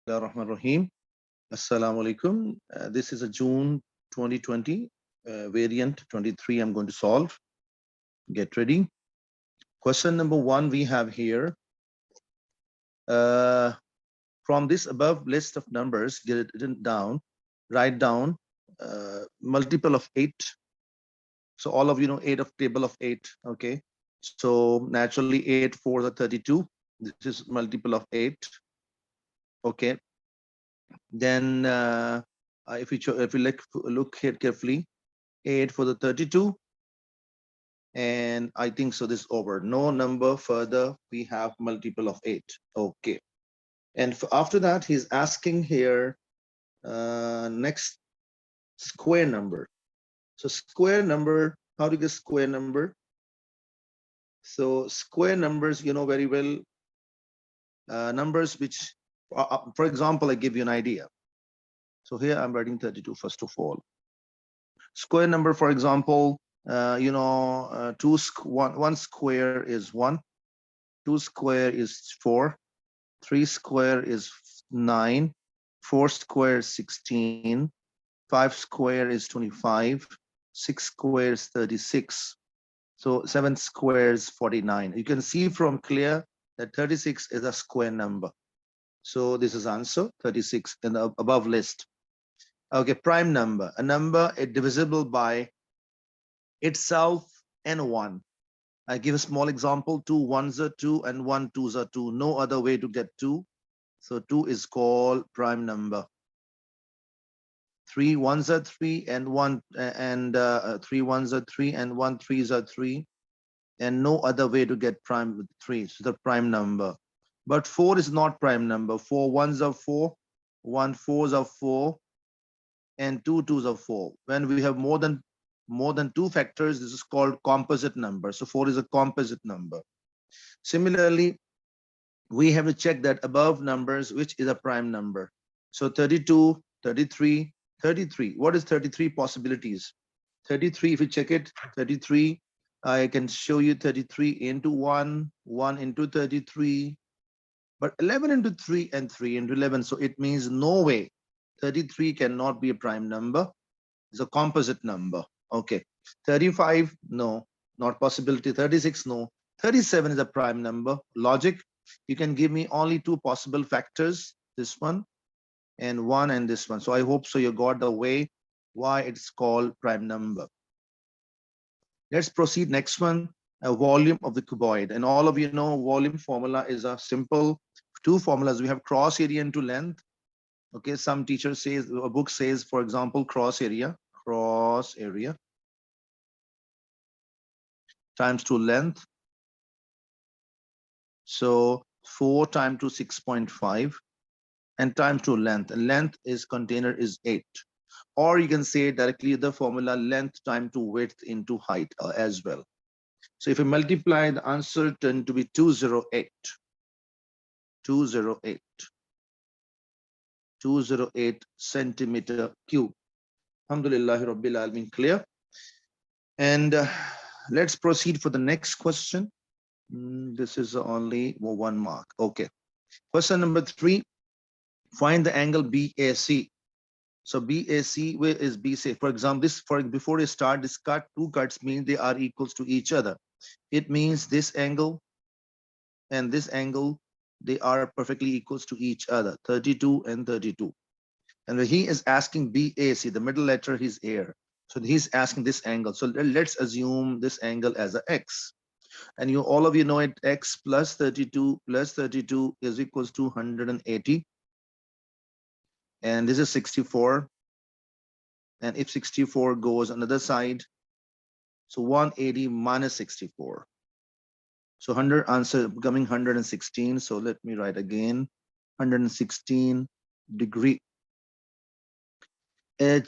Rahim. Assalamu alaikum. This is a June 2020 variant 23. I'm going to solve. Get ready. Question number 1 we have here. From this above list of numbers, get it down. Write down multiple of 8. So all of you know 8 of table of 8. Okay. So naturally 8 4s are 32. This is multiple of 8. Okay. Then if we look here carefully, 8 for the 32, and I think so this is over. No number further we have multiple of 8. Okay, and after that he's asking here next square number. So square number, how to get square number? So square numbers, you know very well, numbers which for example, I give you an idea. So here I'm writing 32 first of all. Square number, for example, one square is 1, 2 square is 4, 3 square is 9, 4 square is 16, 5 square is 25, 6 square is 36. So 7 square is 49. You can see from clear that 36 is a square number. So this is answer 36 in the above list. Okay, prime number, a number divisible by itself and 1. I give a small example. 2 1s are 2 and 1 2s are 2. No other way to get 2. So 2 is called prime number. 3 1s are 3 and 3 1s are 3 and 1 3s are 3. And no other way to get prime with 3. So the prime number. But 4 is not prime number. 4 1s are 4, 1 4s are 4, and 2 2s are 4. When we have more than 2 factors, this is called composite number. So 4 is a composite number. Similarly, we have to check that above numbers, which is a prime number. So 32, 33, 33. What is 33 possibilities? 33, if you check it, 33, I can show you 33 into 1, 1 into 33, but 11 into 3 and 3 into 11. So it means no way 33 cannot be a prime number. It's a composite number. Okay. 35, no, not possibility. 36, no. 37 is a prime number. Logic, you can give me only 2 possible factors, this one and 1 and this one. So I hope so you got the way why it's called prime number. Let's proceed. Next one, a volume of the cuboid. And all of you know volume formula is a simple 2 formulas. We have cross area into length. Okay, some teacher says, a book says, for example, cross area times to length. So 4 times to 6.5 and times to length. And length is container is 8. Or you can say directly the formula length time to width into height as well. So if you multiply, the answer turn to be 208. 208 centimeter cube. Alhamdulillah Rabbil Alamin. Clear? And let's proceed for the next question. This is only 1 mark. Okay. Question number 3. Find the angle BAC. So BAC, where is BC? For example, before you start, this 2 cuts mean they are equals to each other. It means this angle and this angle, they are perfectly equals to each other, 32 and 32. And he is asking BAC, the middle letter is here. So he's asking this angle. So let's assume this angle as a X. And all of you know it, X plus 32 is equals to 180. And this is 64. And if 64 goes on the other side, so 180 minus 64. So 100 answer becoming 116. So let me write again, 116 degree. A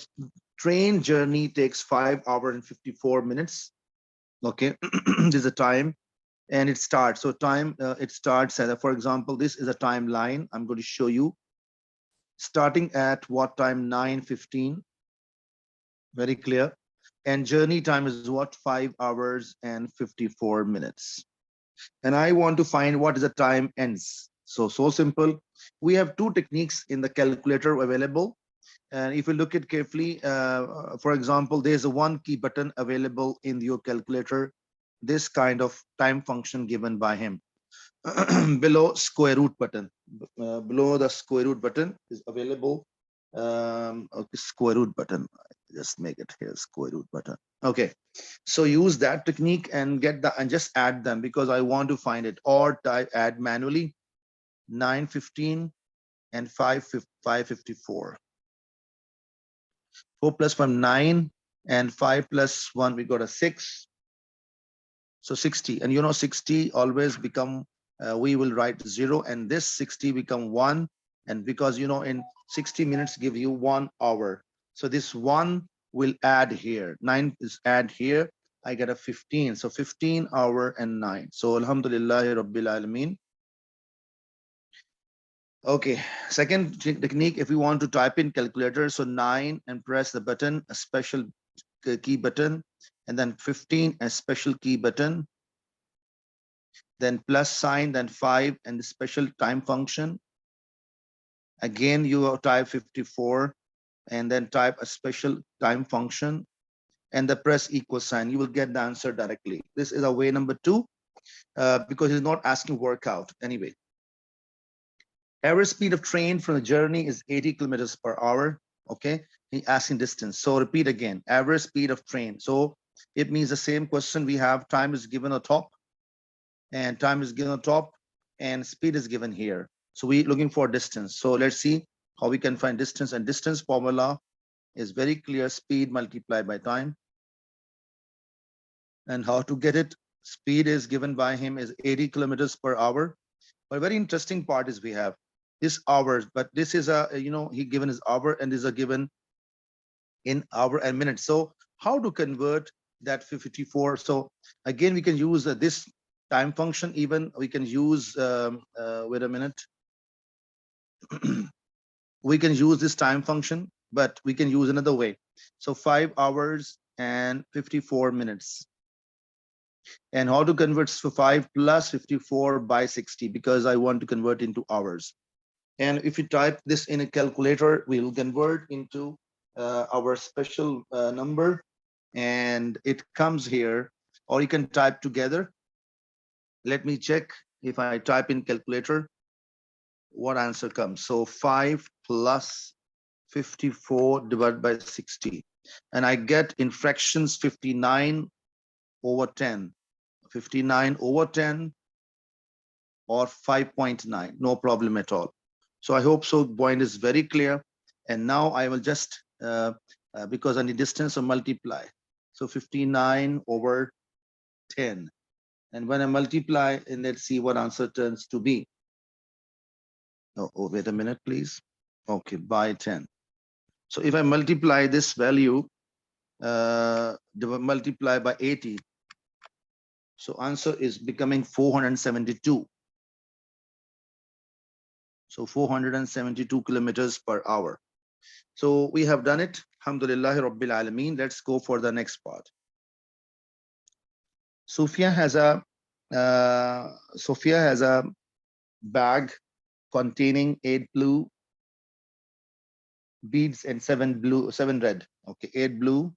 train journey takes 5 hours and 54 minutes. Okay, this is a time, and it starts. So time it starts at, for example, this is a timeline. I'm going to show you. Starting at what time? 9:15. Very clear. And journey time is what? 5 hours and 54 minutes. And I want to find what is the time ends. So simple. We have two techniques in the calculator available. And if you look at carefully, for example, there's a one key button available in your calculator, this kind of time function given by him. Below square root button, below the square root button is available. Okay, square root button, just make it here, square root button. Okay, so use that technique and get the, and just add them, because I want to find it, or type add manually 915 and 554. 4 plus 1 9, and 5 plus 1 we got a 6. So 60, and 60 always become, we will write 0, and this 60 become 1, and because in 60 minutes give you 1 hour, so this 1 will add here, 9 is add here, I get a 15, so 15 hour and 9. So alhamdulillah rabbil alameen. Okay, second technique, if we want to type in calculator, so 9 and press the button, a special key button, and then 15, a special key button, then plus sign, then 5 and the special time function. Again, you type 54 and then type a special time function and the press equal sign. You will get the answer directly. This is a way number 2, because it's not asking workout anyway. Average speed of train from the journey is 80 kilometers per hour. Okay, he asking distance. So repeat again, average speed of train. So it means the same question we have. Time is given on top, and time is given on top, and speed is given here. So we're looking for distance. So let's see how we can find distance. And distance formula is very clear: speed multiplied by time. And how to get it? Speed is given by him is 80 kilometers per hour. But very interesting part is we have this hours, but this is a, he given his hour, and these are given in hour and minutes. So how to convert that 54? So again, we can use this time function. Even we can use, wait a minute. We can use this time function, but we can use another way. So 5 hours and 54 minutes. And how to convert 5 plus 54 by 60, because I want to convert into hours. And if you type this in a calculator, we will convert into our special number, and it comes here, or you can type together. Let me check if I type in calculator, what answer comes. So 5 plus 54 divided by 60. And I get in fractions 59 over 10. 59 over 10 or 5.9, no problem at all. So I hope so point is very clear. And now I will just, because I need distance, so multiply. So 59 over 10. And when I multiply, and let's see what answer turns to be. Oh, wait a minute, please. Okay, by 10. So if I multiply this value, multiply by 80, so answer is becoming 472. So 472 kilometers per hour. So we have done it. Alhamdulillah Rabbil Alameen. Let's go for the next part. Sophia has a bag containing 8 blue beads and 7 red. Okay, 8 blue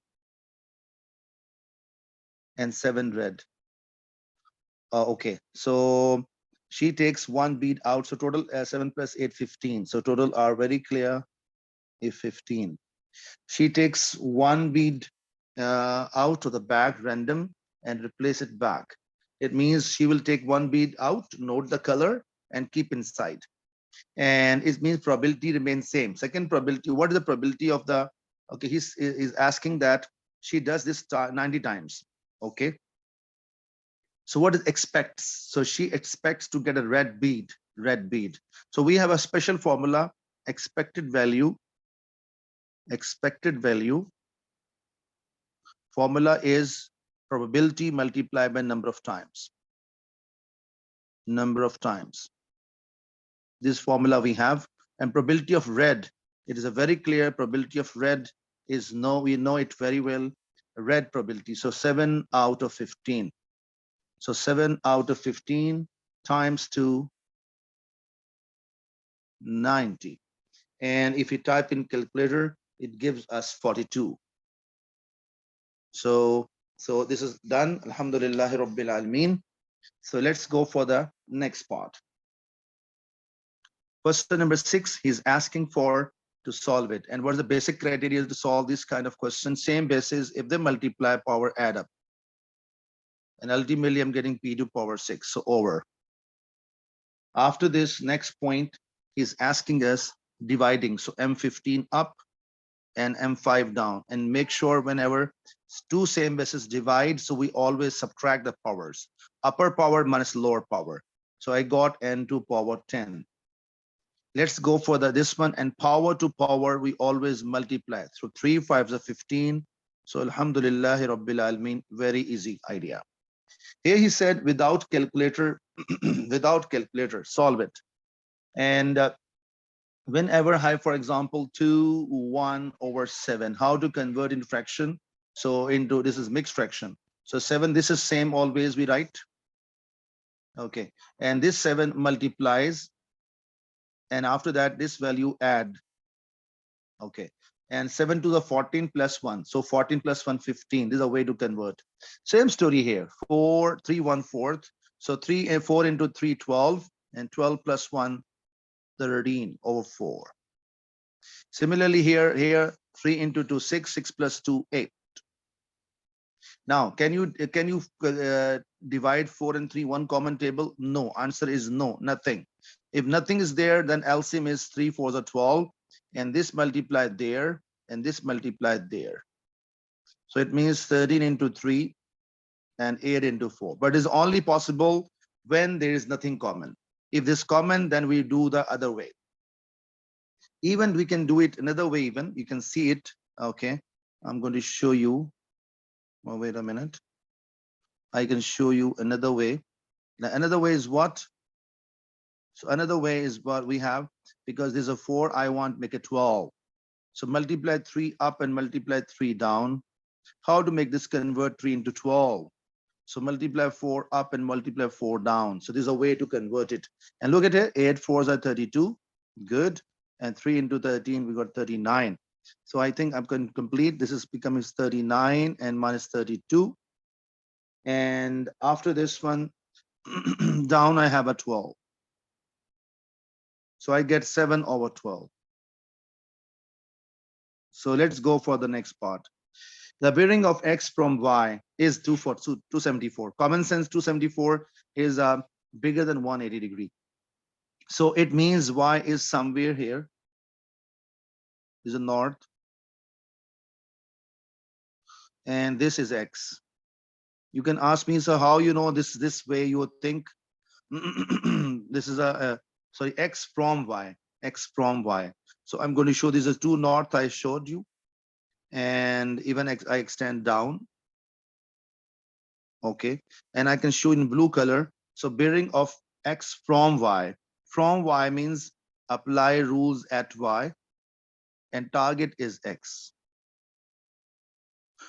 and 7 red. Okay, so she takes 1 bead out. So total 7 plus 8, 15. So total are very clear. If 15. She takes 1 bead out of the bag random and replace it back. It means she will take 1 bead out, note the color, and keep inside. And it means probability remains same. Second probability, what is the probability of the, okay, he's asking that she does this 90 times. Okay. So what is expects? So she expects to get a red bead. So we have a special formula, expected value formula is probability multiplied by number of times. This formula we have. And probability of red, it is a very clear probability of red is we know it very well, red probability. So 7 out of 15. So 7 out of 15 times 2 90. And if you type in calculator, it gives us 42. So this is done. Alhamdulillahi Rabbil Alameen. So let's go for the next part. Question number 6, he's asking for to solve it. And what's the basic criteria to solve this kind of question? Same basis, if they multiply, power add up. And ultimately I'm getting p to power 6, so over. After this, next point, he's asking us dividing. So M15 up and M5 down, and make sure whenever two same bases divide, so we always subtract the powers, upper power minus lower power. So I got n to power 10. Let's go for this one, and power to power we always multiply. So 3 5s are 15. So alhamdulillahi Rabbil Alameen, very easy idea. Here he said without calculator, without calculator, solve it. And whenever I, for example, 2 1 over 7, how to convert into fraction? So into, this is mixed fraction. So 7, this is same always we write. Okay, and this 7 multiplies, and after that this value add. Okay, and 7 to the 14 plus 1, so 14 plus 1 15. This is a way to convert. Same story here, 4 3 1/4. So 3 and 4 into 3 12, and 12 plus 1 13 over 4. Similarly here 3 into 2 6, 6 plus 2 8. Now can you divide 4 and 3 one common table? No, answer is no, nothing. If nothing is there, then LCM is 3 4s are 12, and this multiplied there, and this multiplied there. So it means 13 into 3 and 8 into 4. But it's only possible when there is nothing common. If this common, then we do the other way. Even we can do it another way, even you can see it. Okay, I'm going to show you. Oh, wait a minute. I can show you another way. Now another way is what? So another way is what we have, because there's a 4, I want to make it 12. So multiply 3 up and multiply 3 down. How to make this convert 3 into 12? So multiply 4 up and multiply 4 down. So there's a way to convert it. And look at it, 8 4s are 32. Good. And 3 into 13, we got 39. So I think I'm going to complete. This is becoming 39 and minus 32. And after this one, down I have a 12. So I get 7 over 12. So let's go for the next part. The bearing of x from y is 274. Common sense, 274 is bigger than 180 degree. So it means y is somewhere here. This is north. And this is x. You can ask me, so how you know this way you would think? This is sorry, x from y, x from y. So I'm going to show these as 2 north I showed you, and even I extend down. Okay, and I can show in blue color. So bearing of x from y means apply rules at y, and target is x.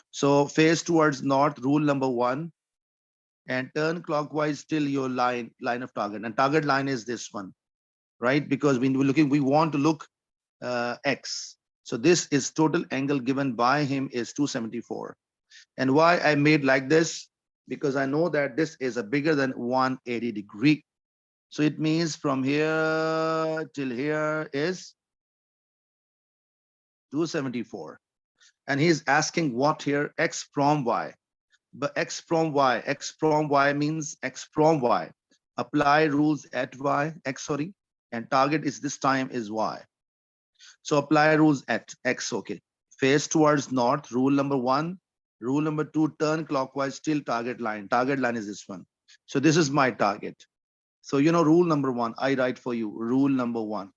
So face towards north, rule number 1, and turn clockwise till your line of target, and target line is this one, right? Because when we're looking, we want to look x. So this is total angle given by him is 274. And why I made like this? Because I know that this is a bigger than 180 degree. So it means from here till here is 274. And he's asking what here? X from y. But x from y means x from y. Apply rules at y, x, sorry, and target is this time is y. So apply rules at x, okay. Face towards north, rule number 1. Rule number 2, turn clockwise till target line. Target line is this one. So this is my target. So you know rule number 1, I write for you. Rule number 1.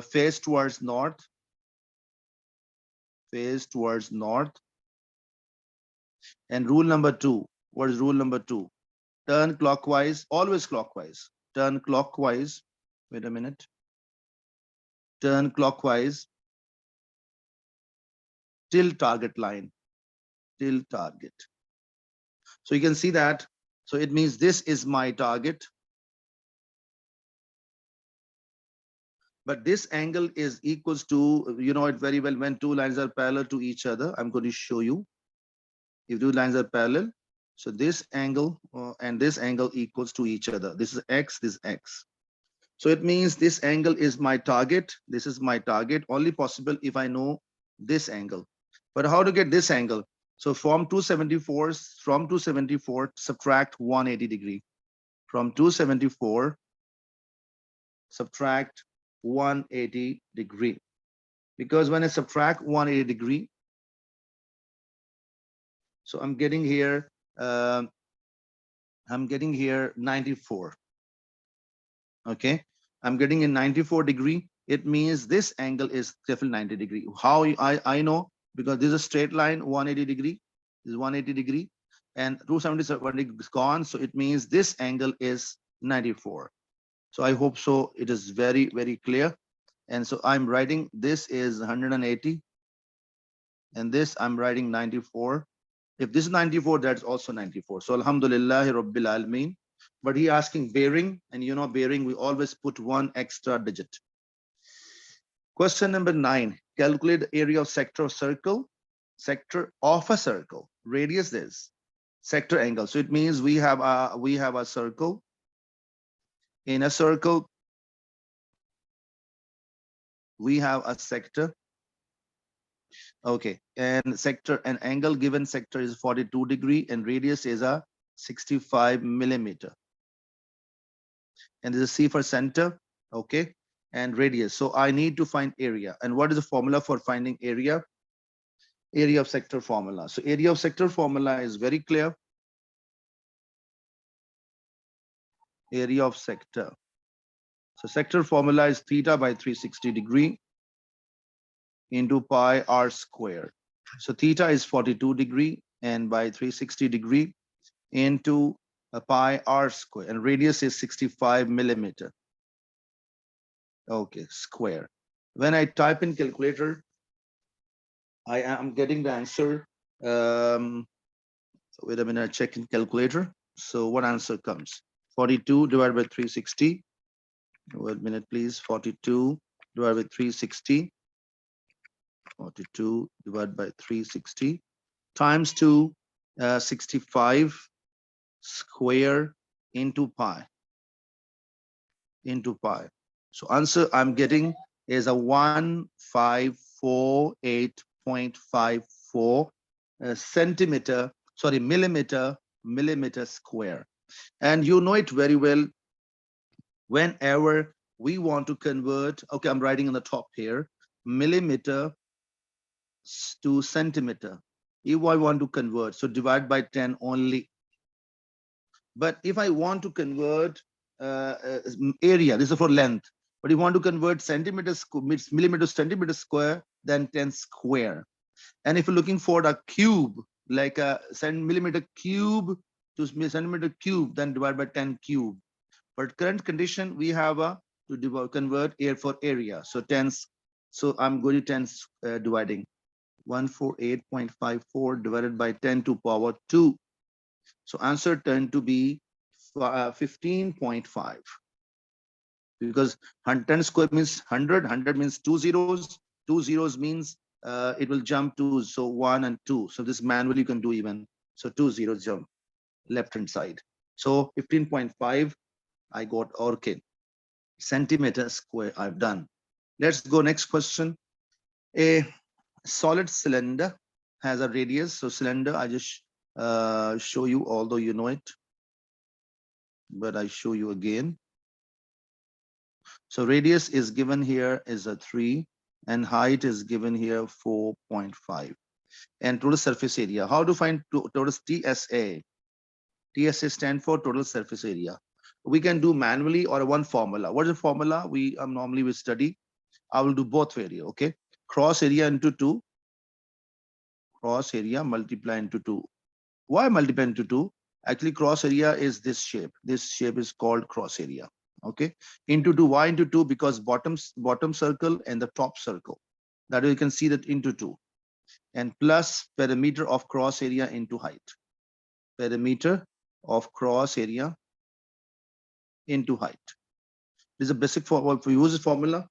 Face towards north. Face towards north. And rule number 2. What is rule number 2? Turn clockwise, always clockwise. Turn clockwise. Wait a minute. Turn clockwise till target line. Till target. So you can see that. So it means this is my target. but this angle is equals to, you know it very well, when two lines are parallel to each other. I'm going to show you. If two lines are parallel, so this angle and this angle equals to each other. This is x, this is x. So it means this angle is my target. This is my target, only possible if I know this angle. But how to get this angle? So from 274, subtract 180 degree. From 274, subtract 180 degree. Because when I subtract 180 degree, so I'm getting here 94. Okay, I'm getting a 94 degree. It means this angle is definitely 90 degree. How I know? Because this is a straight line, 180 degree. This is 180 degree, and 277 is gone. So it means this angle is 94. So I hope so. It is very, very clear. And so I'm writing this is 180, and this I'm writing 94. If this is 94, that's also 94. So Alhamdulillah Rabbil Alameen. But he asking bearing, and you know bearing, we always put one extra digit. Question number 9. Calculate the area of sector of circle. Sector of a circle. Radius is sector angle. So it means we have a circle. In a circle, we have a sector. Okay, and sector and angle given sector is 42 degree, and radius is a 65 millimeter. And this is C for center. Okay, and radius. So I need to find area. And what is the formula for finding area? Area of sector formula. So area of sector formula is very clear. Area of sector. So sector formula is theta by 360 degree into pi r square. So theta is 42 degree, and by 360 degree into a pi r square, and radius is 65 millimeter. Okay, square. When I type in calculator, I am getting the answer. So wait a minute, I check in calculator. So what answer comes? 42 divided by 360. Wait a minute, please. 42 divided by 360. 42 divided by 360 times 2, 65 square into pi. So answer I'm getting is a 1548.54 millimeter square. And you know it very well. Whenever we want to convert, okay, I'm writing on the top here, millimeter to centimeter. If I want to convert, so divide by 10 only. But if I want to convert area, this is for length. But if you want to convert millimeter to centimeter square, then 10 square. And if you're looking for a cube, like a millimeter cube to centimeter cube, then divide by 10 cube. But current condition, we have to convert air for area. So 10. So I'm going to 10 dividing 148.54 divided by 10 to power 2. So answer turned to be 15.5. Because 10 square means 100, 100 means 2 zeros, 2 zeros means it will jump to, so 1 and 2. So this manually you can do even. So 2 zeros jump left hand side. So 15.5, I got okay. Centimeter square I've done. Let's go next question. A solid cylinder has a radius. So cylinder, I just show you, although you know it, but I show you again. So radius is given here is a 3, and height is given here 4.5. And total surface area. How to find total TSA? TSA stand for total surface area. We can do manually or one formula. What is the formula? We normally we study. I will do both area. Okay, cross area into 2. Cross area multiply into 2. Why multiply into 2? Actually, cross area is this shape. This shape is called cross area. Okay, into 2. Why into 2? Because bottom circle and the top circle. That way you can see that into 2. And plus perimeter of cross area into height. Perimeter of cross area into height. This is a basic formula. If we use this formula,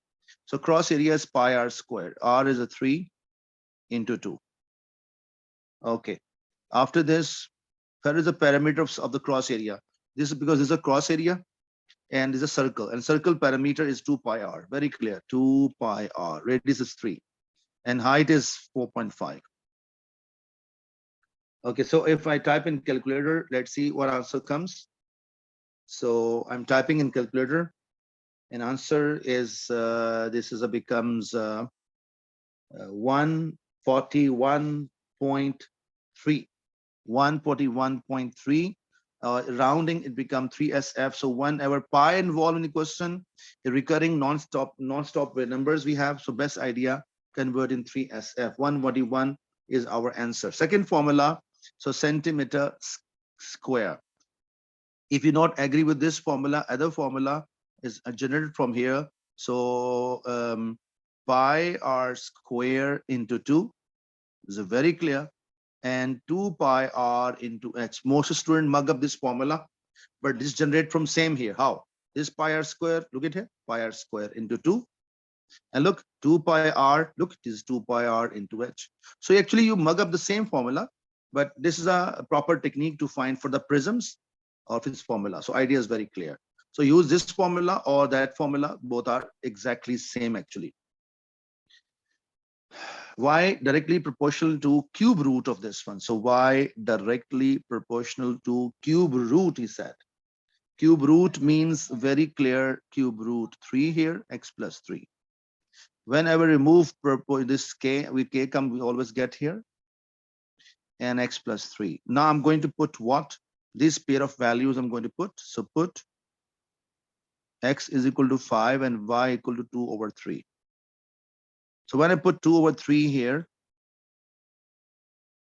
So cross area is pi r squared. R is a 3 into 2. Okay. After this, where is the parameter of the cross area? This is because this is a cross area and this is a circle. And circle parameter is 2 pi r. Very clear. 2 pi r. Radius is 3. And height is 4.5. Okay, so if I type in calculator, let's see what answer comes. So I'm typing in calculator, and answer is this is a becomes 141.3. 141.3. Rounding, it become 3SF. So whenever pi involved in the question, the recurring non-stop numbers we have. So best idea, convert in 3SF. 141 is our answer. Second formula, so centimeter square. If you not agree with this formula, other formula is generated from here. So pi r square into 2 is very clear, and 2 pi r into h. Most students mug up this formula, but this generate from same here. How? This pi r square, look at here, pi r square into 2. And look, 2 pi r, look, this is 2 pi r into h. So actually you mug up the same formula, but this is a proper technique to find for the prisms of its formula. So idea is very clear. So use this formula or that formula, both are exactly same actually. Y directly proportional to cube root of this one. So y directly proportional to cube root, he said. Cube root means very clear, cube root 3 here, x plus 3. Whenever we remove this k, we always get here, and x plus 3. Now I'm going to put what? This pair of values I'm going to put. So put x is equal to 5 and y equal to 2 over 3. So when I put 2 over 3 here,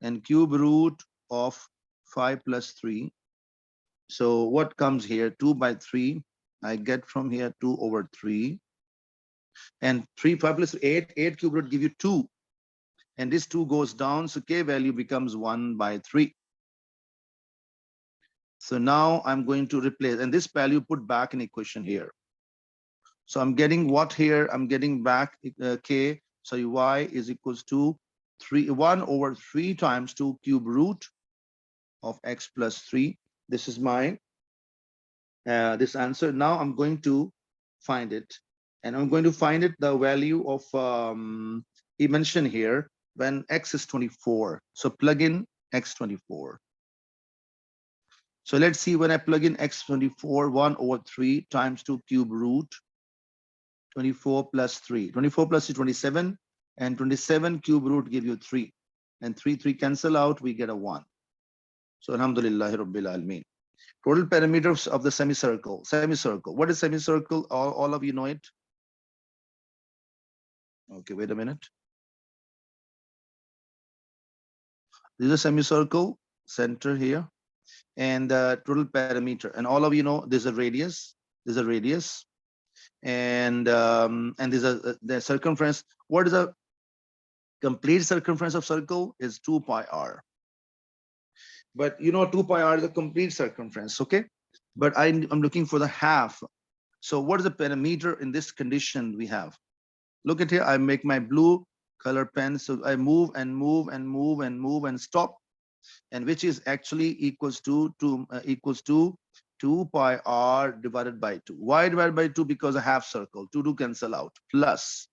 and cube root of 5 plus 3. So what comes here? 2 by 3. I get from here 2 over 3. And 3, 5 plus 8. 8 cube root give you 2. And this 2 goes down. So k value becomes 1 by 3. So now I'm going to replace. And this value put back in equation here. So I'm getting what here? I'm getting back k. So y is equals to 1 over 3 times 2 cube root of x plus 3. This is my this answer. Now I'm going to find it, and I'm going to find it the value of he mentioned here when x is 24. So plug in x24. So let's see, when I plug in x24, 1 over 3 times 2 cube root 24 plus 3. 24 plus 3, 27, and 27 cube root give you 3, and 3 cancel out, we get a 1. So alhamdulillah rabbil alameen. Total parameters of the semicircle. Semicircle. What is semicircle? All of you know it. Okay, wait a minute. This is a semicircle, center here, and the total parameter. And all of you know there's a radius. There's a radius, and there's the circumference. What is a complete circumference of circle? Is 2 pi r. But you know 2 pi r is the complete circumference, okay? But I'm looking for the half. So what is the perimeter in this condition we have? Look at here, I make my blue color pen. So I move and move and move and move and stop. And which is actually equals to 2 pi r divided by 2. Why divided by 2? Because a half circle, 2 cancel out, plus.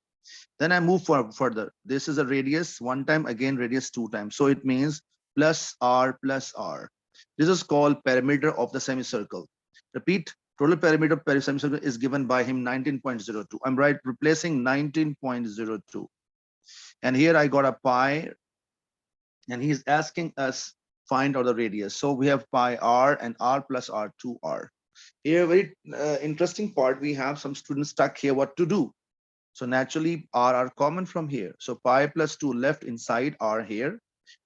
Then I move further. This is a radius, 1 time, again radius 2 times. So it means plus r plus r. This is called perimeter of the semicircle. Repeat, total perimeter of semicircle is given by him 19.02. I'm right, replacing 19.02. And here I got a pi, and he's asking us find out the radius. So we have pi r and r plus r 2r. Here, very interesting part, we have some students stuck here what to do. So naturally r are common from here. So pi plus 2 left inside r here,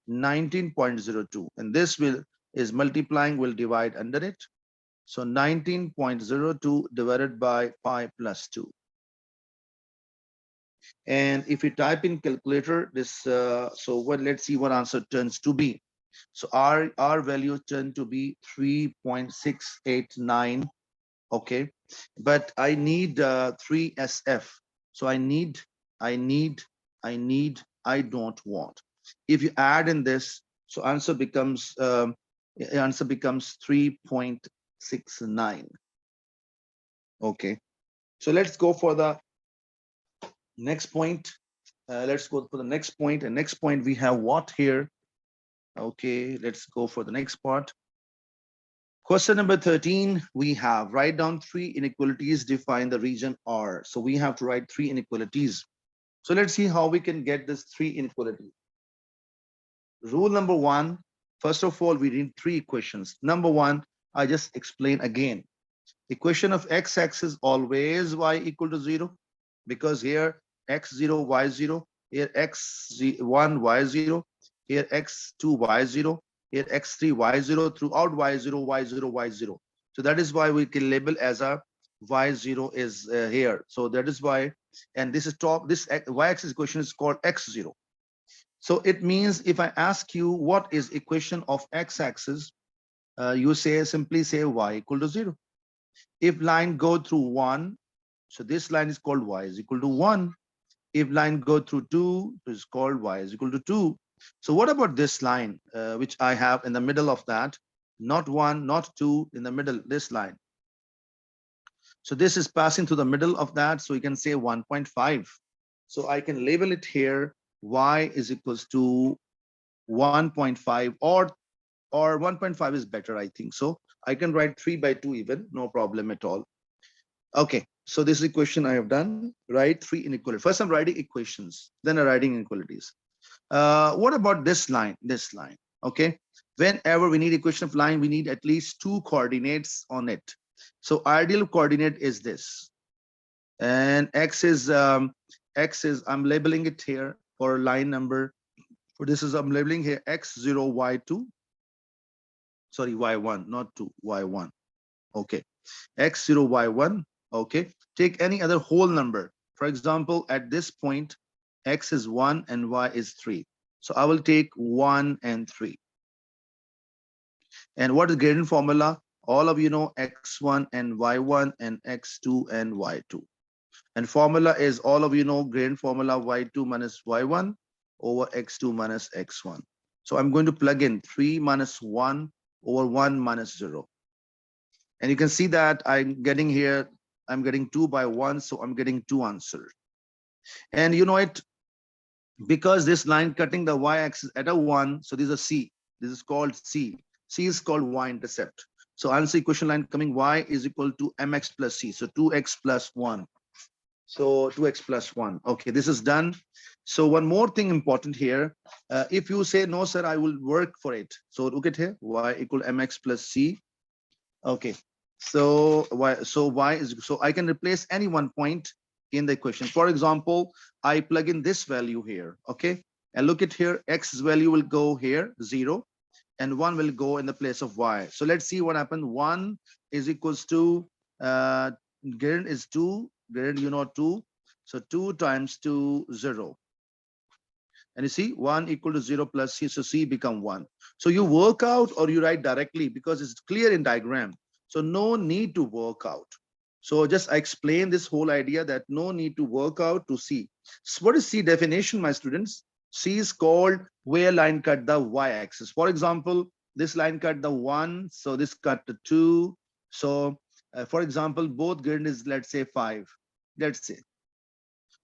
19.02. And this is multiplying, will divide under it. So 19.02 divided by pi plus 2. And if you type in calculator, this let's see what answer turns to be. So our value turned to be 3.689. Okay, but I need 3SF. So I need, I don't want. If you add in this, so answer becomes 3.69. Okay. So let's go for the next point. Let's go for the next point. And next point we have what here? Okay, let's go for the next part. Question number 13, we have write down 3 inequalities, define the region R. So we have to write 3 inequalities. So let's see how we can get this 3 inequalities. Rule number 1, first of all, we need 3 equations. Number 1, I just explain again. Equation of x-axis always y equal to 0, because here x0, y0, here x1, y0, here x2, y0, here x3, y0, throughout y0, y0, y0. So that is why we can label as a y0 is here. So that is why, and this is top, this y-axis equation is called x0. So it means if I ask you what is equation of x-axis, you simply say y equal to 0. If line go through 1, so this line is called y is equal to 1. If line go through 2, it's called y is equal to 2. So what about this line, which I have in the middle of that? Not 1, not 2, in the middle, this line. So this is passing through the middle of that, so you can say 1.5. So I can label it here, y is equals to 1.5, or 1.5 is better, I think. So I can write 3/2 even, no problem at all. Okay, so this equation I have done, write 3 inequalities. First I'm writing equations, then I'm writing inequalities. What about this line? This line, okay? Whenever we need equation of line, we need at least 2 coordinates on it. So ideal coordinate is this. And x is, I'm labeling it here for line number. For this is, I'm labeling here x0, y2. Sorry, y1, not 2, y1. Okay, x0, y1. Okay, take any other whole number. For example, at this point, x is 1 and y is 3. So I will take 1 and 3. And what is gradient formula? All of you know x1 and y1 and x2 and y2. And formula is, all of you know, gradient formula y2 minus y1 over x2 minus x1. So I'm going to plug in 3 minus 1 over 1 minus 0. And you can see that I'm getting here, I'm getting 2 by 1, so I'm getting 2 answers. And you know it, because this line cutting the y-axis at a 1, so this is a C. This is called C. C is called y-intercept. So answer equation line coming y is equal to mx plus c. So 2x plus 1. So 2x plus 1. Okay, this is done. So one more thing important here. If you say, no, sir, I will work for it. So look at here, y equal mx plus c. Okay, so y is, so I can replace any one point in the equation. For example, I plug in this value here, okay? And look at here, x value will go here, 0, and 1 will go in the place of y. So let's see what happened. 1 is equals to, gradient is 2, gradient, you know, 2. So 2 times 2, 0. And you see 1 equal to 0 plus c, so c become 1. So you work out or you write directly because it's clear in diagram. So no need to work out. So just I explain this whole idea that no need to work out to see. So what is C definition, my students? C is called where line cut the y-axis. For example, this line cut the 1, so this cut the 2. So for example, both gradient is, let's say, 5. Let's say.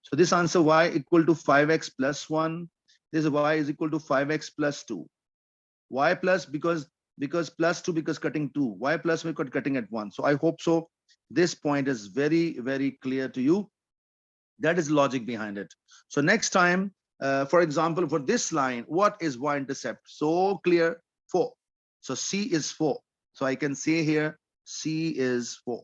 So this answer y equal to 5x plus 1. This y is equal to 5x plus 2. Y plus because plus 2 because cutting 2. Y plus we got cutting at 1. So I hope so. This point is very, very clear to you. That is logic behind it. So next time, for example, for this line, what is y-intercept? So clear, 4. So C is 4. So I can say here, C is 4.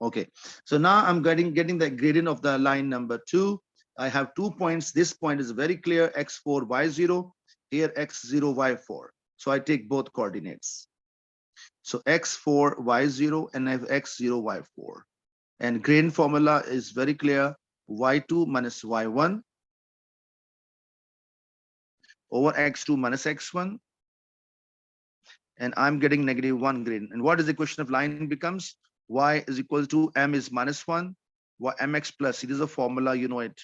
Okay. So now I'm getting the gradient of the line number 2. I have 2 points. This point is very clear, x4, y0. Here, x0, y4. So I take both coordinates. So x4, y0, and I have x0, y4. And gradient formula is very clear, y2 minus y1 over x2 minus x1. And I'm getting -1 gradient. And what is the equation of line becomes? Y is equal to m is minus 1, mx plus c. This is a formula, you know it.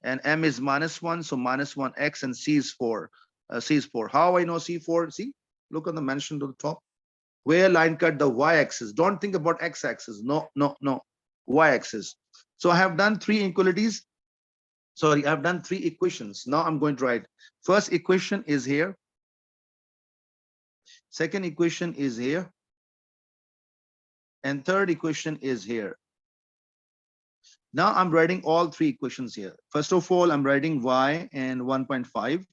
And m is -1, so -1x, and c is 4. C is 4. How I know C4? See, look on the mention to the top. Where line cut the y-axis. Don't think about x-axis. No, no, no. Y-axis. So I have done three inequalities. Sorry, I've done three equations. Now I'm going to write. First equation is here. Second equation is here. And third equation is here. Now I'm writing all three equations here. First of all, I'm writing y and 1.5.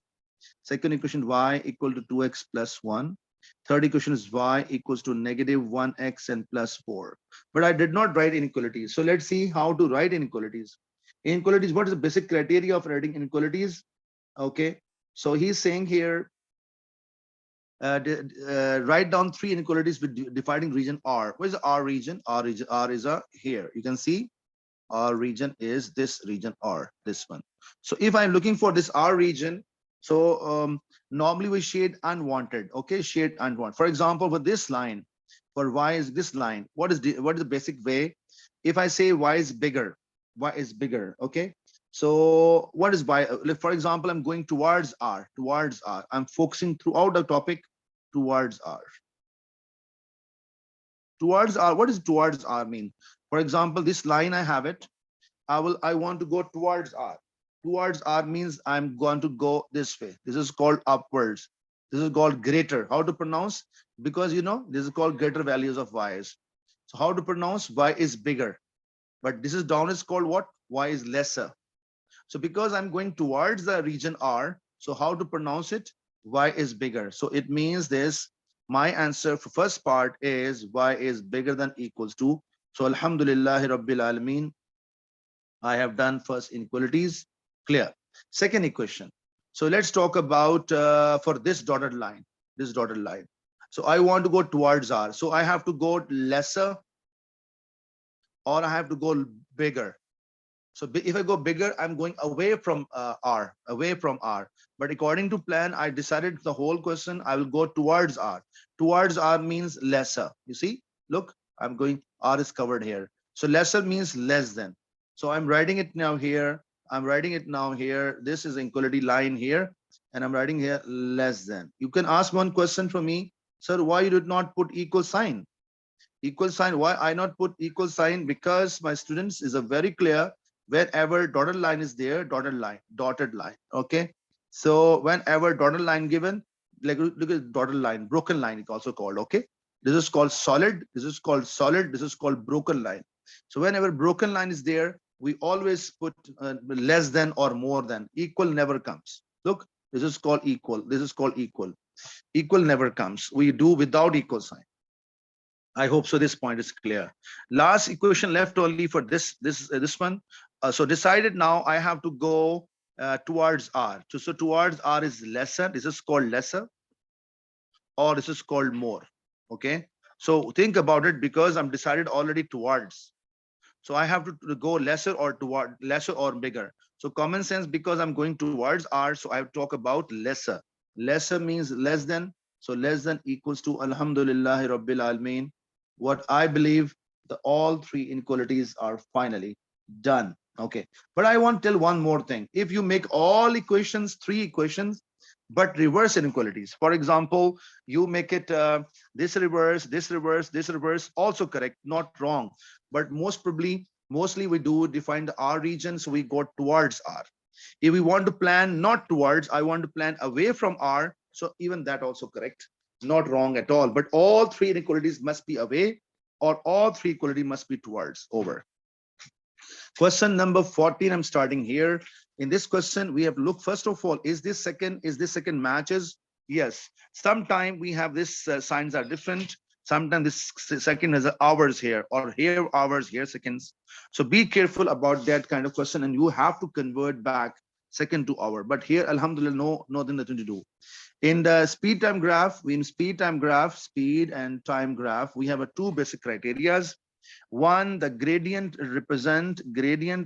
Second equation, y equal to 2x plus 1. Third equation is y equals to -1x and plus 4. But I did not write inequalities. So let's see how to write inequalities. Inequalities, what is the basic criteria of writing inequalities? Okay, so he's saying here, write down three inequalities with defining region R. What is the R region? R is here. You can see R region is this region R, this one. So if I'm looking for this R region, so normally we shade unwanted. Okay, shade unwanted. For example, for this line, for y is this line. What is the basic way? If I say y is bigger, okay. So what is y? For example, I'm going towards R. I'm focusing throughout the topic towards R. Towards R. What does towards R mean? For example, this line I have it. I want to go towards R. Towards R means I'm going to go this way. This is called upwards. This is called greater. How to pronounce? Because you know this is called greater values of y's. So how to pronounce? Y is bigger. But this is down is called what? Y is lesser. So because I'm going towards the region R, so how to pronounce it? Y is bigger. So it means this. My answer for first part is y is bigger than equals to. So Alhamdulillah Rabbil Alameen, I have done first inequalities. Clear. Second equation. So let's talk about for this dotted line. So I want to go towards R. So I have to go lesser or I have to go bigger. So if I go bigger, I'm going away from R. But according to plan, I decided the whole question, I will go towards R. Towards R means lesser. You see, look, I'm going, R is covered here. So lesser means less than. So I'm writing it now here. This is inequality line here. And I'm writing here less than. You can ask one question from me, sir, why you did not put equal sign? Equal sign, why I not put equal sign? Because my students is a very clear, wherever dotted line is there, dotted line. Okay. So whenever dotted line given, like look at dotted line, broken line, it's also called. Okay. This is called solid. This is called broken line. So whenever broken line is there, we always put less than or more than. Equal never comes. Look, this is called equal. Equal never comes. We do without equal sign. I hope so. This point is clear. Last equation left only for this one. So decided now I have to go towards R. So towards R is lesser. This is called lesser, or this is called more. Okay. So think about it, because I'm decided already towards. So I have to go lesser or toward lesser or bigger. So common sense, because I'm going towards R, so I have to talk about lesser. Lesser means less than. So less than equals to Alhamdulillah Rabbil Alameen. What I believe, all three inequalities are finally done. Okay. But I want to tell one more thing. If you make all equations, three equations, but reverse inequalities. For example, you make it this reverse, also correct, not wrong. But mostly we do define the R region, so we go towards R. If we want to plan not towards, I want to plan away from R, so even that also correct, not wrong at all. But all three inequalities must be away, or all three equality must be towards. Over. Question number 14, I'm starting here. In this question, we have to look, first of all, is this second matches? Yes. Sometimes we have this signs are different. Sometimes this second has hours here, or here hours, here seconds. So be careful about that kind of question, and you have to convert back second to hour. But here, alhamdulillah, nothing to do. In the speed and time graph, we have two basic criterias. One, the gradient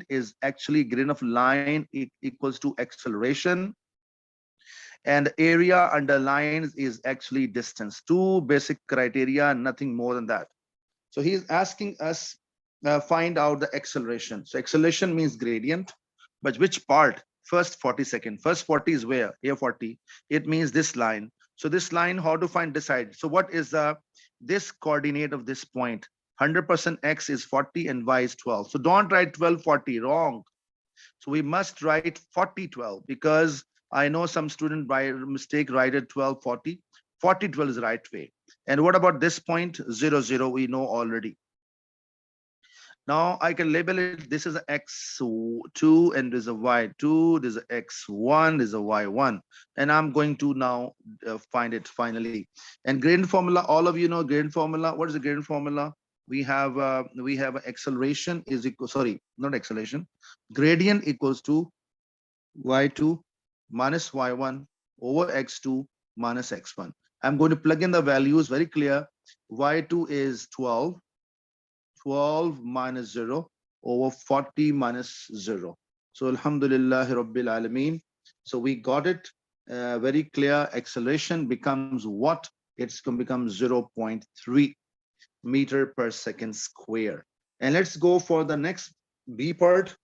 is actually gradient of line equals to acceleration, and area under lines is actually distance. Two basic criteria, nothing more than that. So he's asking us find out the acceleration. So acceleration means gradient, but which part? First 40 second. First 40 is where? Here 40. It means this line. So this line, how to find decide? So what is the this coordinate of this point? 100% x is 40 and y is 12. So don't write 12 40, wrong. So we must write 40 12 because I know some student by mistake write it 12 40. 40 12 is the right way. And what about this point? 0 0, we know already. Now I can label it, this is a x2 and there's a y2, there's a x1, there's a y1. And I'm going to now find it finally. And gradient formula, all of you know gradient formula. What is the gradient formula? We have acceleration is equal, sorry, not acceleration. Gradient equals to y2 minus y1 over x2 minus x1. I'm going to plug in the values, very clear. Y2 is 12. 12 minus 0 over 40 minus 0. So Alhamdulillah Rabbil Alameen. So we got it very clear. Acceleration becomes what? It's going to become 0.3 meter per second square. And let's go for the next B part.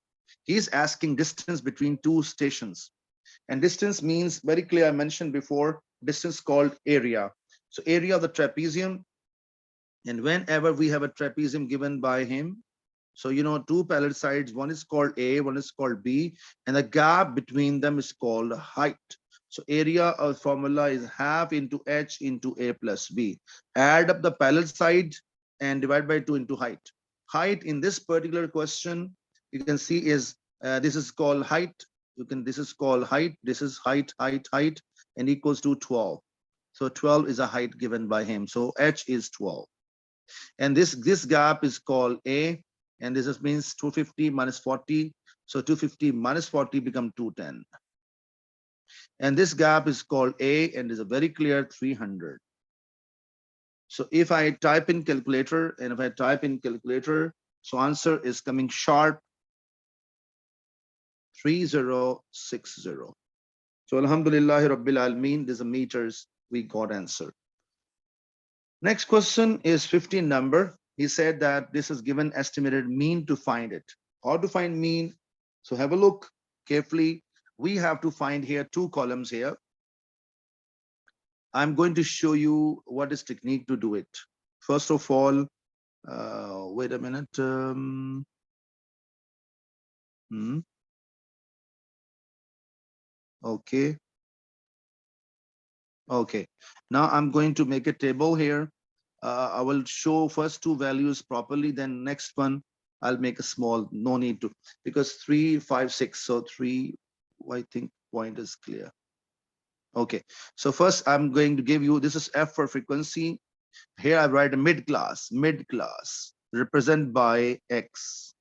He's asking distance between two stations. And distance means very clear. I mentioned before, distance called area. So area of the trapezium. And whenever we have a trapezium given by him, so you know, two parallel sides, one is called A, one is called B, and the gap between them is called height. So area of formula is half into H into A plus B. Add up the parallel side and divide by 2 into height. Height in this particular question, you can see is, this is called height. This is called height. This is height, and equals to 12. So 12 is a height given by him. So H is 12. And this gap is called A, and this means 250 minus 40. So 250 minus 40 become 210. And this gap is called A, and is a very clear 300. So if I type in calculator, and if I type in calculator, so answer is coming sharp 3060. So Alhamdulillah Rabbil Alameen, these are meters, we got answer. Next question is 15 number. He said that this is given estimated mean to find it. How to find mean? So have a look carefully. We have to find here two columns here. I'm going to show you what is technique to do it. First of all, wait a minute. Okay. Okay. Now I'm going to make a table here. I will show first two values properly, then next one I'll make a small, no need to, because 3, 5, 6. So 3, I think point is clear. Okay. So first I'm going to give you, this is F for frequency. Here I write a mid class represented by X.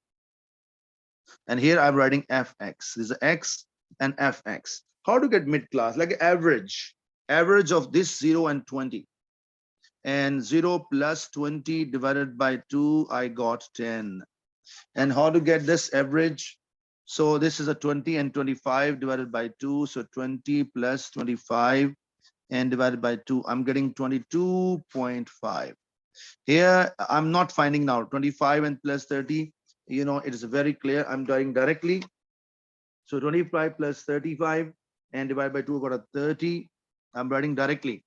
And here I'm writing Fx. This is X and Fx. How to get mid class? Like average of this 0 and 20. And 0 plus 20 divided by 2, I got 10. And how to get this average? So this is a 20 and 25 divided by 2. So 20 plus 25 and divided by 2, I'm getting 22.5. Here, I'm not finding now 25 and plus 30. You know, it is very clear. I'm doing directly. So 25 plus 35 and divided by 2, got a 30. I'm writing directly.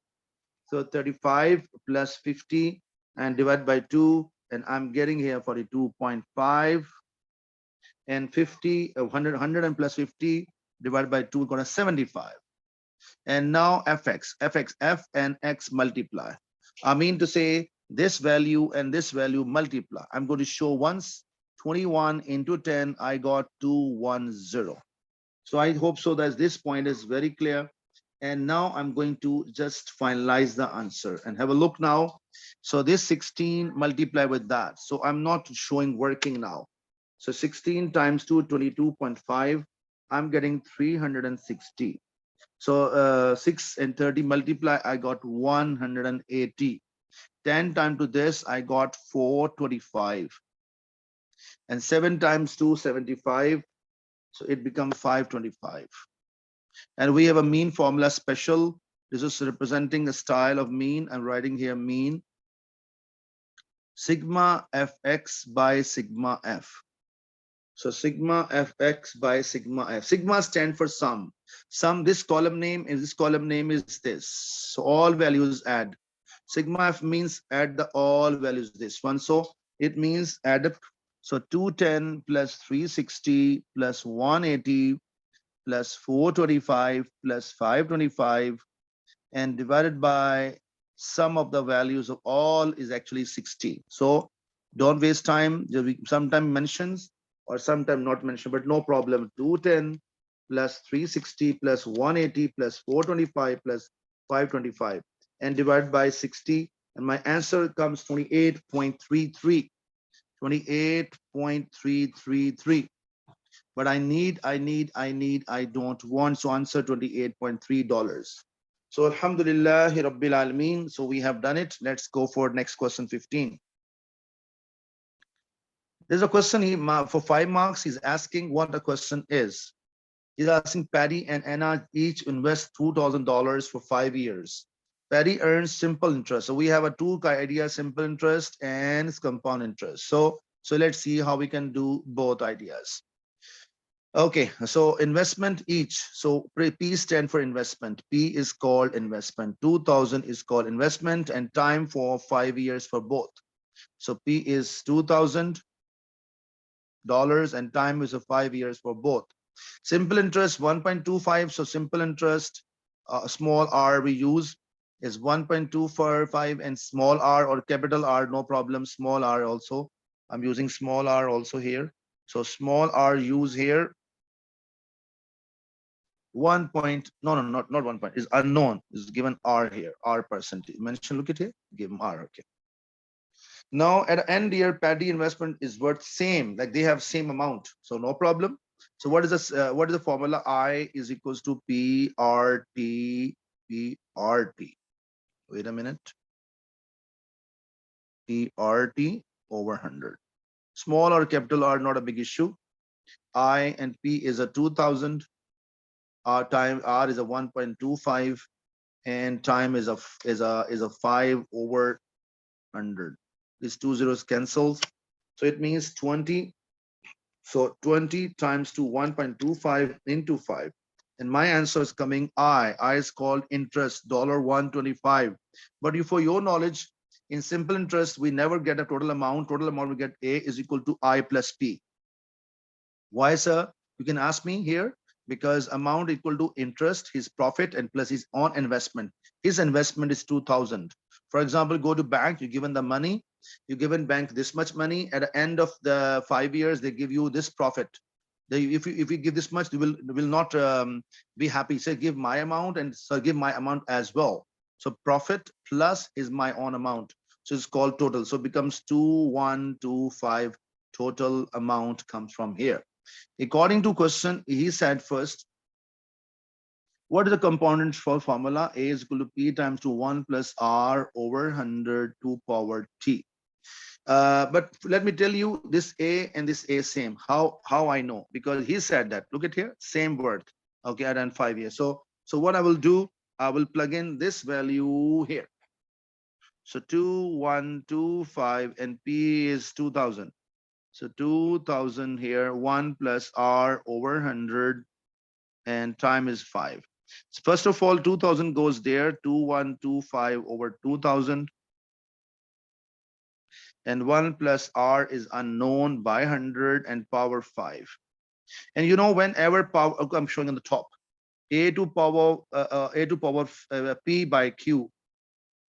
So 35 plus 50 and divide by 2, and I'm getting here 42.5. And 50, 100 and plus 50 divided by 2, got a 75. And now F and X multiply. I mean to say this value and this value multiply. I'm going to show once 21 into 10, I got 210. So I hope so that this point is very clear. And now I'm going to just finalize the answer and have a look now. So this 16 multiply with that. So I'm not showing working now. So 16 times 2, 22.5. I'm getting 360. So 6 and 30 multiply, I got 180. 10 times to this, I got 425. And 7 times 2, 75. So it becomes 525. And we have a mean formula special. This is representing a style of mean. I'm writing here mean. sigma fx by sigma f. So sigma fx by sigma f. Sigma stand for sum. Sum, this column name is this column name is this. So all values add. Sigma f means add the all values this one. So it means add up. So 210 plus 360 plus 180 plus 425 plus 525 and divided by sum of the values of all is actually 60. So don't waste time. Sometime mentions or sometime not mentioned, but no problem. 210 plus 360 plus 180 plus 425 plus 525 and divide by 60. And my answer comes 28.33. 28.333. But I don't want. So answer $28.3. So Alhamdulillah Rabbil Alameen. So we have done it. Let's go for next question 15. There's a question for 5 marks. He's asking what the question is. He's asking Paddy and Anna each invest $2,000 for 5 years. Paddy earns simple interest. So we have a two ideas, simple interest and compound interest. So let's see how we can do both ideas. Okay, so investment each. So P stand for investment. P is called investment. 2000 is called investment and time for 5 years for both. So P is $2,000 and time is 5 years for both. Simple interest 1.25. So simple interest, small r we use is 1.245 and small r or capital R, no problem. Small r also. I'm using small r also here. So small r use here. 1 point, no, not 1 point, is unknown, is given R here, R percentage. Mention, look at here, give them R, okay. Now at the end here, Paddy investment is worth same, like they have same amount, so no problem. So what is this? What is the formula? I is equals to PRT, PRT. Wait a minute. PRT over 100. Small or capital R, not a big issue. I and P is a 2000. R time R is a 1.25 and time is a 5 over 100. These two zeros cancels, so it means 20. So 20 times to 1.25 into 5, and my answer is coming I is called interest, $1.25. But for your knowledge, in simple interest we never get a total amount. Total amount we get A is equal to I plus P. Why, sir? You can ask me here. Because amount equal to interest, his profit, and plus his own investment. His investment is 2000. For example, go to bank, you given the money, you given bank this much money. At the end of the 5 years, they give you this profit. If you give this much, you will not be happy. Say, give my amount and so give my amount as well. So profit plus is my own amount. So it's called total. So it becomes 2125. Total amount comes from here. According to question, he said first, what is the components for formula? A is equal to P times to 1 plus R over 100 to power T. But let me tell you, this A and this A same. How I know? Because he said that. Look at here, same word. Okay, I done 5 years. So what I will do, I will plug in this value here. So 2125 and P is 2000. So 2000 here, 1 plus R over 100 and time is 5. So first of all, 2000 goes there, 2125 over 2000. And 1 plus R is unknown by 100 and power 5. And you know, whenever power, I'm showing on the top, A to power P by Q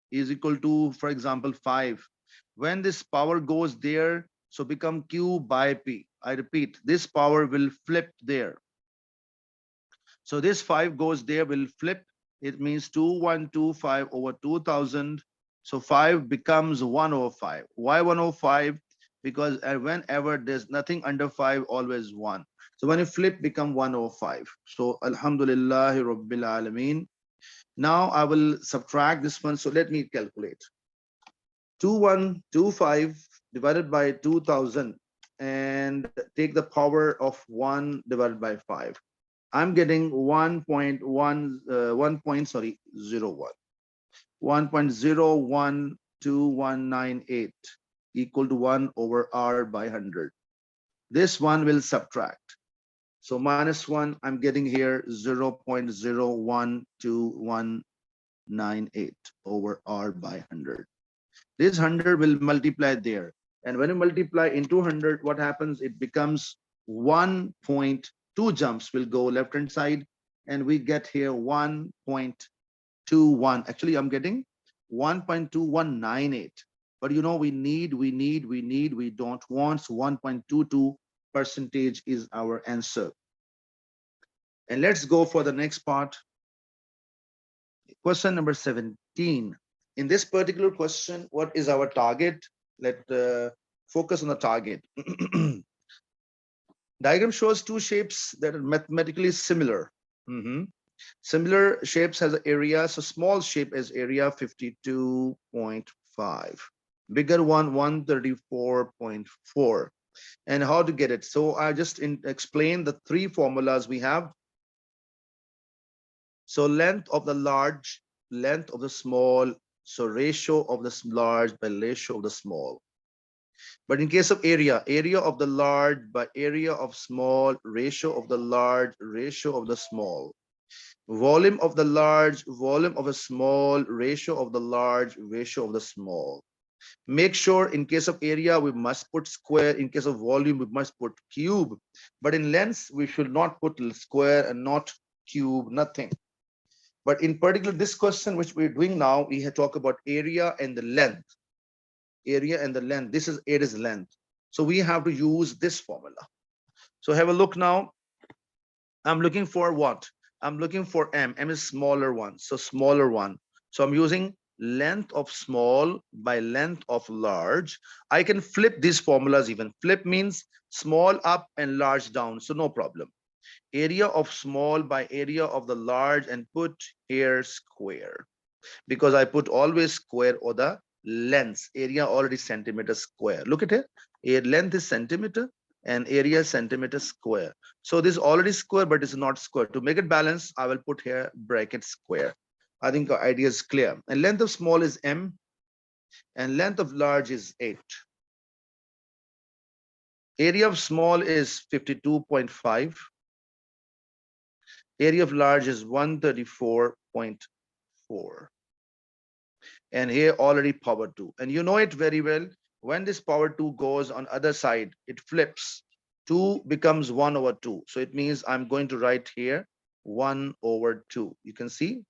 is equal to, for example, 5. When this power goes there, so become Q by P. I repeat, this power will flip there. So this 5 goes there, will flip. It means 2125 over 2000. So 5 becomes 1 over 5. Why 1 over 5? Because whenever there's nothing under 5, always 1. So when you flip, become 1 over 5. So Alhamdulillah Rabbil Alameen. Now I will subtract this one. So let me calculate. 2125 divided by 2000 and take the power of 1 divided by 5. I'm getting 1.01. 1.012198. equal to 1 over r by 100. This one will subtract. So minus 1, I'm getting here 0.012198 over r by 100. This 100 will multiply there. And when you multiply into 100, what happens? It becomes 1.2 jumps will go left hand side. And we get here 1.21. Actually, I'm getting 1.2198. But you know, we don't want. So 1.22% is our answer. And let's go for the next part. Question number 17. In this particular question, what is our target? Let's focus on the target. Diagram shows two shapes that are mathematically similar. Similar shapes has an area. So small shape is area 52.5. Bigger one 134.4. And how to get it? So I just explain the three formulas we have. So length of the large, length of the small, so ratio of the large by ratio of the small. But in case of area, area of the large by area of small, ratio of the large, ratio of the small. Volume of the large, volume of a small, ratio of the large, ratio of the small. Make sure in case of area, we must put square. In case of volume, we must put cube. But in length, we should not put square and not cube, nothing. But in particular, this question which we're doing now, we have talk about area and the length. Area and the length. This is area's length. So we have to use this formula. So have a look now. I'm looking for what? I'm looking for m. M is smaller one. So smaller one. So I'm using length of small by length of large. I can flip these formulas even. Flip means small up and large down. So no problem. Area of small by area of the large and put here square, because I put always square or the length. Area already centimeter square. Look at it. Length is centimeter and area centimeter square. So this is already square, but it's not square. To make it balance, I will put here bracket square. I think the idea is clear. And length of small is m and length of large is 8. Area of small is 52.5. Area of large is 134.4. And here already power 2. And you know it very well. When this power 2 goes on other side, it flips. 2 becomes 1 over 2. So it means I'm going to write here 1 over 2. You can see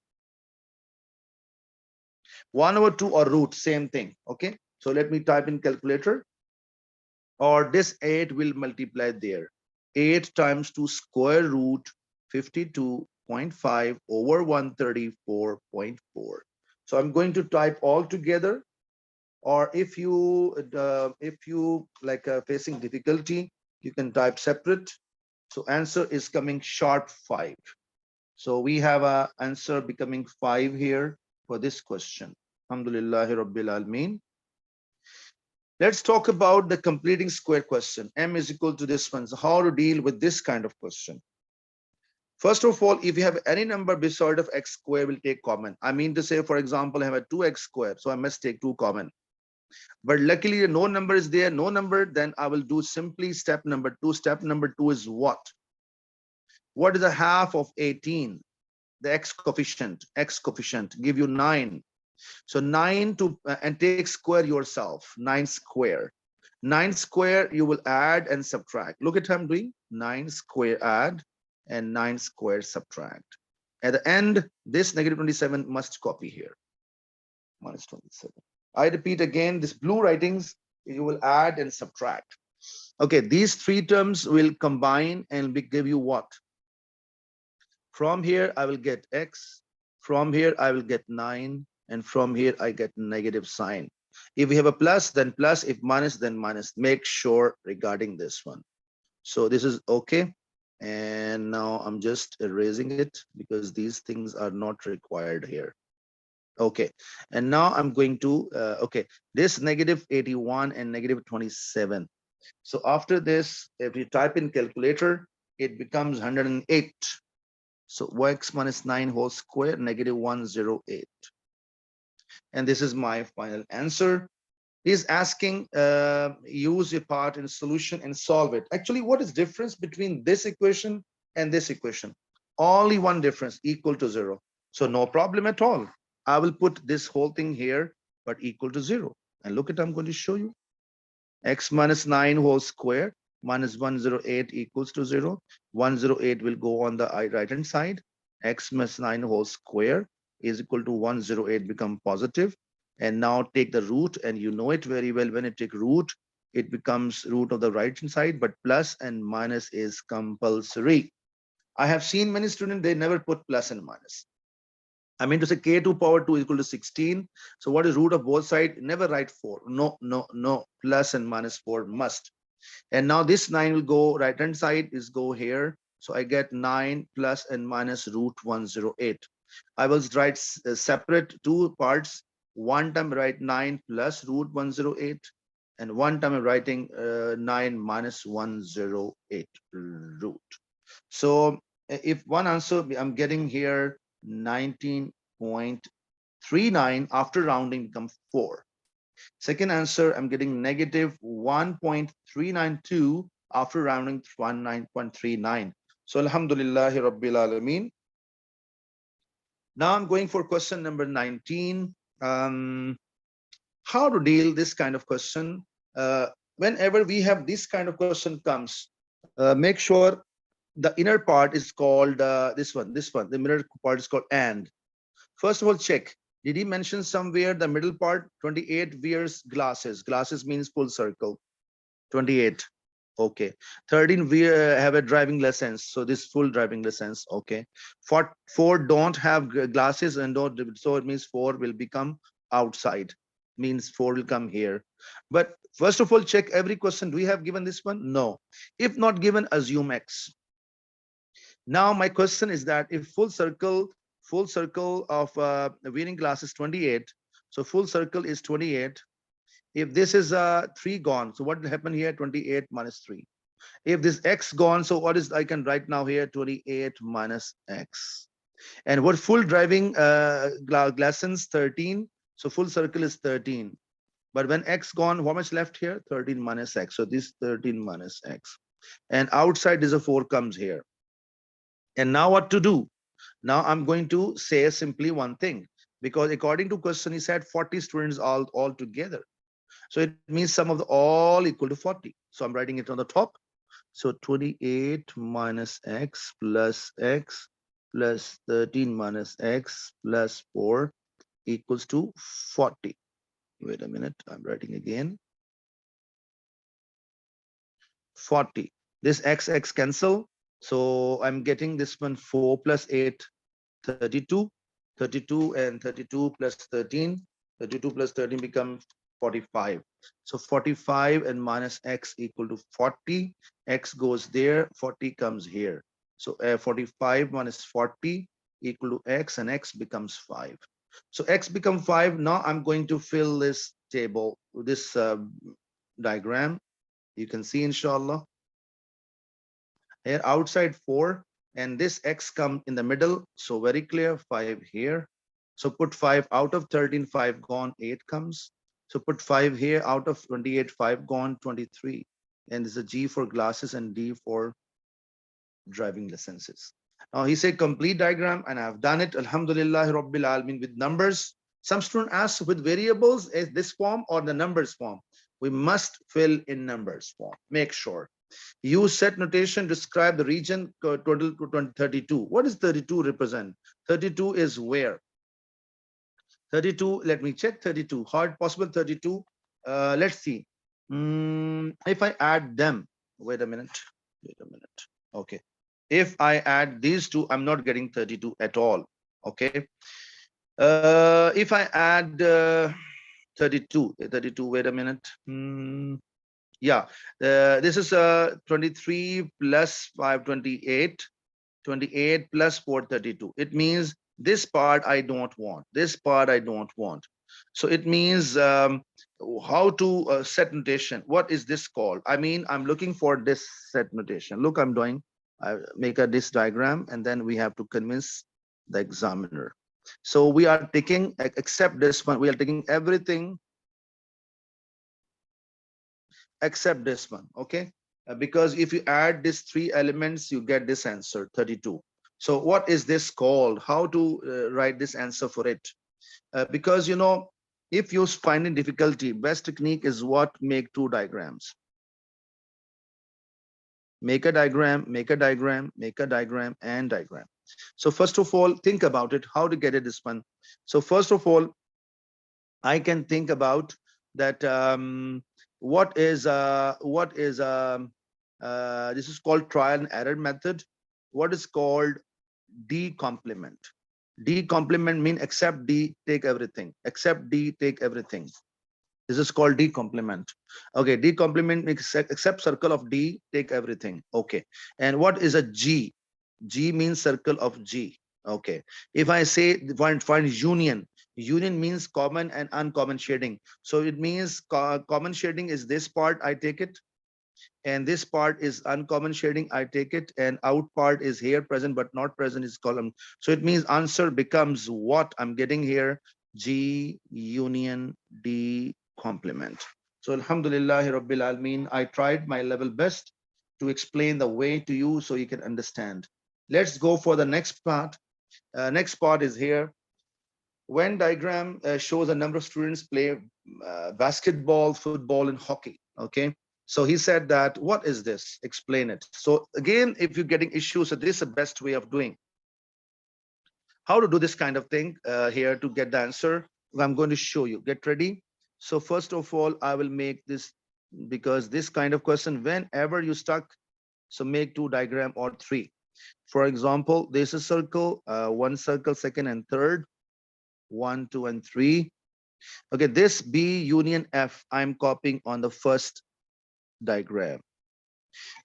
1 over 2 or root, same thing. Okay. So let me type in calculator. Or this 8 will multiply there. 8 times 2 square root 52.5 over 134.4. So I'm going to type all together. Or if you like facing difficulty, you can type separate. So answer is coming sharp 5. So we have a answer becoming 5 here for this question. Alhamdulillahi Rabbil Alameen. Let's talk about the completing square question. M is equal to this one. So how to deal with this kind of question? First of all, if you have any number beside of x square, will take common. I mean to say, for example, I have a 2x square, so I must take 2 common. But luckily, no number is there, no number, then I will do simply step number 2. Step number 2 is what? What is the half of 18? The x coefficient give you 9. So 9 to and take square yourself, 9 square. 9 square, you will add and subtract. Look at what I'm doing. 9 square add and 9 square subtract. At the end, this negative 27 must copy here. Minus 27. I repeat again, this blue writings, you will add and subtract. Okay, these 3 terms will combine and give you what? From here, I will get x. From here, I will get 9. And from here, I get negative sign. If we have a plus, then plus. If minus, then minus. Make sure regarding this one. So this is okay. And now I'm just erasing it because these things are not required here. Okay. And now I'm going to, okay, this negative 81 and negative 27. So after this, if you type in calculator, it becomes 108. So x minus 9 whole square, negative 108. And this is my final answer. He's asking, use your part in solution and solve it. Actually, what is difference between this equation and this equation? Only one difference, equal to 0. So no problem at all. I will put this whole thing here, but equal to 0. And look at, I'm going to show you. X minus 9 whole square minus 108 equals to 0. 108 will go on the right hand side. X minus 9 whole square is equal to 108 become positive. And now take the root, and you know it very well. When you take root, it becomes root of the right hand side, but plus and minus is compulsory. I have seen many students, they never put plus and minus. I mean to say k2 power 2 is equal to 16. So what is root of both sides? Never write 4. No, no, no. Plus and minus 4 must. And now this 9 will go right hand side, is go here. So I get 9 plus and minus root 108. I will write separate two parts. One time write 9 plus root 108. And one time I'm writing 9 minus 108 root. So if one answer I'm getting here 19.39, after rounding becomes 4. Second answer, I'm getting negative 1.392, after rounding 19.39. So Alhamdulillahi Rabbil Alameen. Now I'm going for question number 19. How to deal this kind of question? Whenever we have this kind of question comes, make sure the inner part is called this one, the middle part is called and. First of all, check. Did he mention somewhere the middle part? 28 wears glasses. Glasses means full circle. 28. Okay. 13 we have a driving license. So this full driving license. Okay. Four don't have glasses and don't. So it means 4 will become outside. Means 4 will come here. But first of all, check every question. Do we have given this one? No. If not given, assume X. Now my question is that if full circle of wearing glass is 28, so full circle is 28. If this is 3 gone, so what will happen here? 28 minus 3. If this X gone, so what is I can write now here? 28 minus X. And what full driving license 13, so full circle is 13. But when X gone, how much left here? 13 minus X. So this 13 minus X. And outside is a 4 comes here. And now what to do? Now I'm going to say simply one thing, because according to question, he said 40 students all together. So it means sum of the all equal to 40. So I'm writing it on the top. So 28 minus X plus 13 minus X plus 4 equals to 40. Wait a minute, I'm writing again. 40. This X cancel. So I'm getting this one 4 plus 8, 32. 32 and 32 plus 13. 32 plus 13 becomes 45. So 45 and minus X equal to 40. X goes there, 40 comes here. So 45 minus 40 equal to X, and X becomes 5. So X becomes 5. Now I'm going to fill this table, this diagram. You can see inshallah. Here outside 4, and this X come in the middle. So very clear, 5 here. So put 5 out of 13, 5 gone, 8 comes. So put 5 here, out of 28, 5 gone, 23. And there's a G for glasses and D for driving licenses. Now he said complete diagram, and I've done it. Alhamdulillah Rabbil Alamin with numbers. Some student asks with variables, is this form or the numbers form? We must fill in numbers form. Make sure. Use set notation, describe the region total to 32. What does 32 represent? 32 is where? 32, let me check 32. Hard possible 32. Let's see. If I add them, wait a minute. Okay. If I add these two, I'm not getting 32 at all. Okay. If I add 32, wait a minute. Yeah, this is 23 plus 5, 28. 28 plus 4, 32. It means this part I don't want. This part I don't want. So it means how to set notation. What is this called? I mean, I'm looking for this set notation. Look, I'm doing, I make a this diagram, and then we have to convince the examiner. So we are taking, except this one, we are taking everything except this one. Okay, because if you add these three elements, you get this answer 32. So what is this called? How to write this answer for it? Because you know, if you're finding difficulty, best technique is what? Make two diagrams. Make a diagram, make a diagram, make a diagram, and diagram. So first of all, think about it, how to get it this one. So first of all, I can think about that what is this is called trial and error method. What is called D complement? D complement mean except D, take everything. Except D, take everything. This is called D complement. Okay, D complement means except circle of D, take everything. Okay, and what is a G? G means circle of G. Okay, if I say find union, union means common and uncommon shading. So it means common shading is this part, I take it, and this part is uncommon shading, I take it, and out part is here present but not present is column. So it means answer becomes what I'm getting here? G union D complement. So Alhamdulillah Rabbil Alameen, I tried my level best to explain the way to you so you can understand. Let's go for the next part. Next part is here. When diagram shows a number of students play basketball, football, and hockey. Okay. So he said that, what is this? Explain it. So again, if you're getting issues, so this is the best way of doing. How to do this kind of thing here to get the answer. I'm going to show you. Get ready. So first of all, I will make this, because this kind of question, whenever you stuck, so make two diagram or three. For example, this is circle, one circle, second and third, 1, 2, and 3. Okay, this B union F, I'm copying on the first diagram.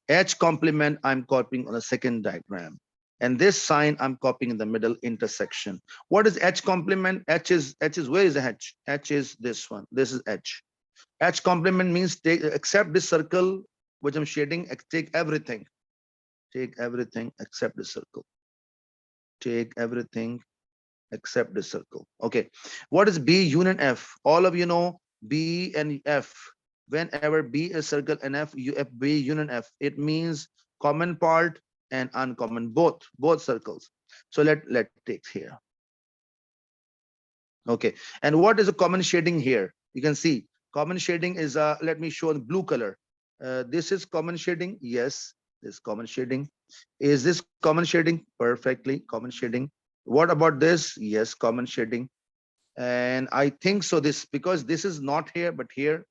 H complement, I'm copying on the second diagram. And this sign, I'm copying in the middle intersection. What is H complement? H is, where is the H? H is this one. This is H. H complement means take, except this circle, which I'm shading, take everything. Take everything except the circle. Take everything except this circle. Okay, what is B union F? All of you know B and F. Whenever B is circle and F, B union F, it means common part and uncommon, both circles. So let take here. Okay, and what is a common shading here? You can see common shading is let me show in blue color. This is common shading. Yes, this common shading. Is this common shading? Perfectly common shading. What about this? Yes, common shading. And I think so this, because this is not here but here,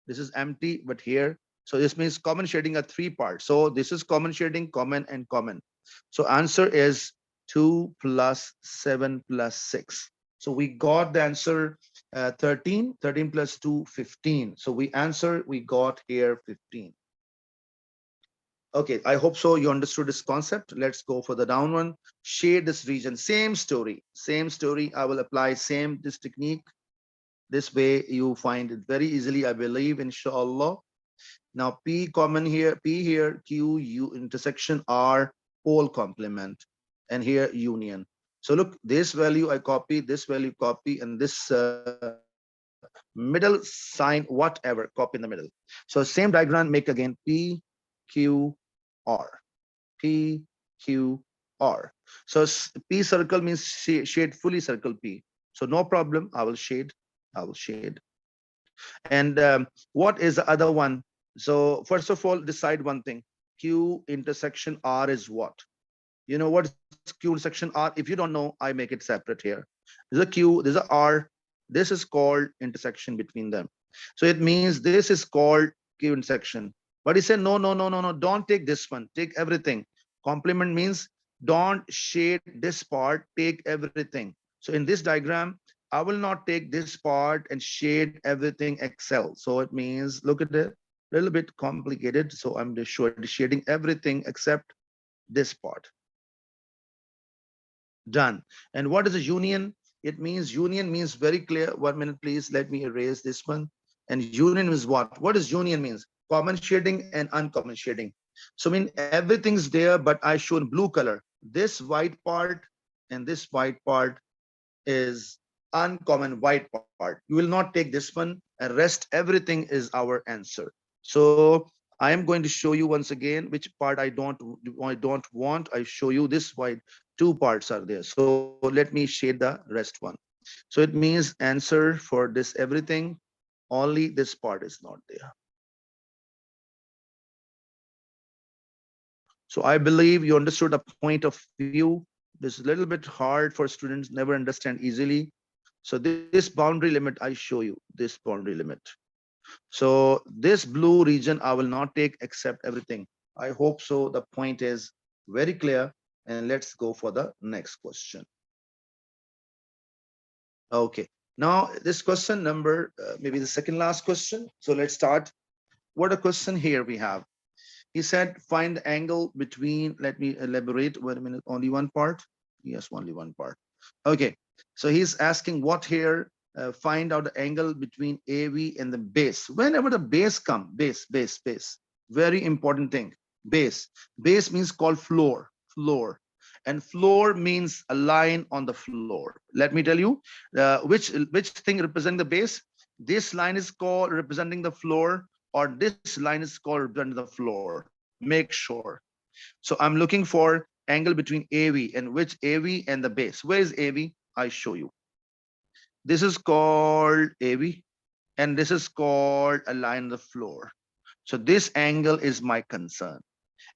this is empty but here, so this means common shading are three parts. So this is common shading, common and common. So answer is 2 plus 7 plus 6. So we got the answer 13 plus 2 15. So we got here 15. Okay, I hope so you understood this concept. Let's go for the down one. Shade this region. Same story. I will apply this technique. This way you find it very easily, I believe, inshallah. Now P common here, P here, Q, U intersection, R, pole complement, and here union. So look, this value I copy, this value copy, and this middle sign, whatever, copy in the middle. So same diagram, make again P, Q, R. P, Q, R. So P circle means shade fully circle P. So no problem, I will shade. And what is the other one? So first of all, decide one thing. Q intersection R is what? You know what is Q intersection R? If you don't know, I make it separate here. There's a Q, there's a R. This is called intersection between them. So it means this is called Q intersection. But he said, no, don't take this one. Take everything. Complement means don't shade this part, take everything. So in this diagram, I will not take this part and shade everything Excel. So it means, look at it, a little bit complicated. So I'm just shading everything except this part. Done. And what is a union? Union means very clear. 1 minute, please. Let me erase this one. And union is what? What does union means? Common shading and uncommon shading. So I mean everything's there, but I shown blue color. This white part and this white part is uncommon white part. You will not take this one, and rest everything is our answer. So I am going to show you once again which part I don't want. I show you this why two parts are there. So let me shade the rest one. So it means answer for this everything, only this part is not there. So I believe you understood the point of view. This is a little bit hard for students, never understand easily. So this boundary limit, I show you this boundary limit. So this blue region, I will not take except everything. I hope so. The point is very clear. And let's go for the next question. Okay. Now this question number, maybe the second last question. So let's start. What a question here we have. He said, find the angle between, let me elaborate, wait a minute, only one part? Yes, only one part. Okay, so he's asking what here, find out the angle between AV and the base. Whenever the base come, base, very important thing, base. Base means called floor. And floor means a line on the floor. Let me tell you, which thing representing the base? This line is called representing the floor, or this line is called representing the floor. Make sure. So I'm looking for angle between AV, and which AV and the base. Where is AV? I show you. This is called AV, and this is called a line on the floor. So this angle is my concern.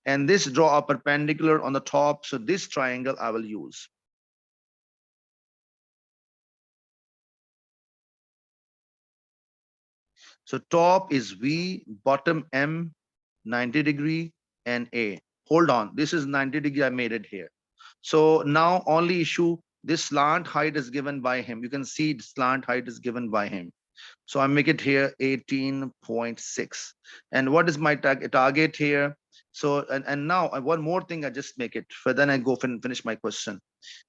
And this draw a perpendicular on the top. So this triangle I will use. So top is V, bottom M, 90 degree, and A. Hold on, this is 90 degree, I made it here. So now only issue, this slant height is given by him. You can see slant height is given by him. So I make it here 18.6. And what is my target here? So, and now one more thing, I just make it, for then I go finish my question.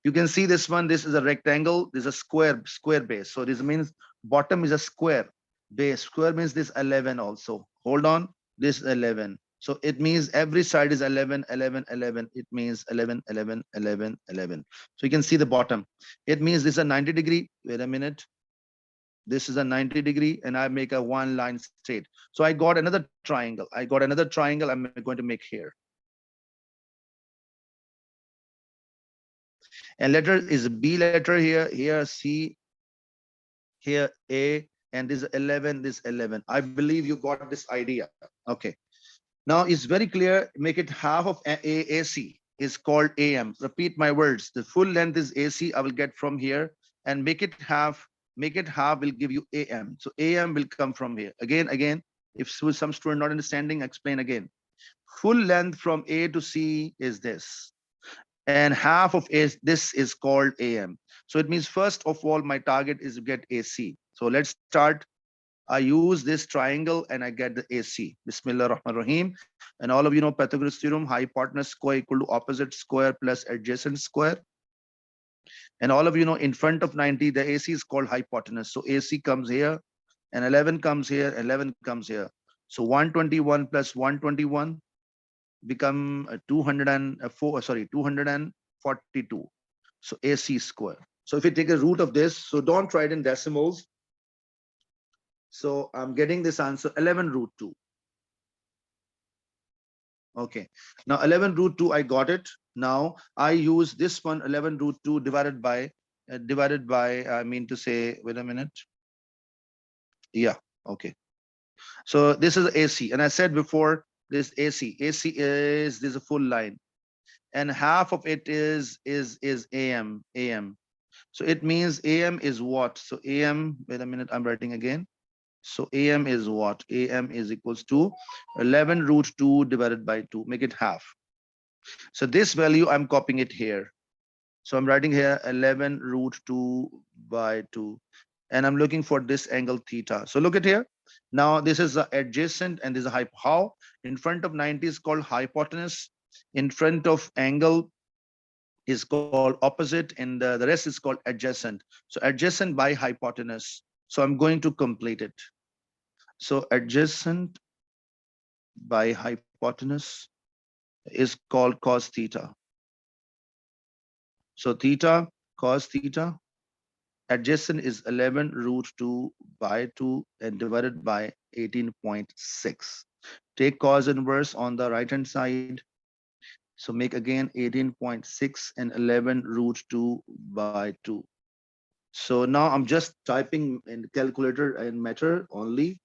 You can see this one, this is a rectangle, this is a square base. So this means bottom is a square base. Square means this 11 also. Hold on, this 11. So it means every side is 11, 11, 11. It means 11, 11, 11, 11. So you can see the bottom. It means this is a 90 degree. Wait a minute. This is a 90 degree, and I make a one line straight. So I got another triangle. I got another triangle I'm going to make here. And letter is B letter here, here C, here A, and this 11, this 11. I believe you got this idea. Okay. Now it's very clear. Make it half of AC is called AM. Repeat my words. The full length is AC. I will get from here, and make it half. Make it half will give you AM. So AM will come from here. Again. If some student not understanding, explain again. Full length from A to C is this, and half of this is called AM. So it means first of all, my target is to get AC. So let's start. I use this triangle and I get the AC. Bismillah Rahman Rahim. And all of you know Pythagoras theorem, hypotenuse square equal to opposite square plus adjacent square. And all of you know in front of 90, the AC is called hypotenuse. So AC comes here, and 11 comes here, 11 comes here. So 121 plus 121 become 204, sorry, 242. So AC square. So if you take a root of this, so don't write in decimals. So I'm getting this answer 11 root 2. Okay. Now 11 root 2, I got it. Now I use this one 11 root 2 divided by, I mean to say, wait a minute. Yeah. Okay. So this is AC. And I said before, this AC is this is a full line. And half of it is AM. So it means AM is what? So AM, wait a minute, I'm writing again. So AM is what? AM is equals to 11 root 2 divided by 2. Make it half. So this value, I'm copying it here. So I'm writing here 11 root 2 by 2. And I'm looking for this angle theta. So look at here. Now this is the adjacent and this is a how? In front of 90 is called hypotenuse. In front of angle is called opposite, and the rest is called adjacent. So adjacent by hypotenuse. So I'm going to complete it. So adjacent by hypotenuse is called cos theta. So theta, cos theta. Adjacent is 11 root 2 by 2 and divided by 18.6. Take cos inverse on the right hand side. So make again 18.6 and 11 root 2 by 2. So now I'm just typing in calculator and matter only.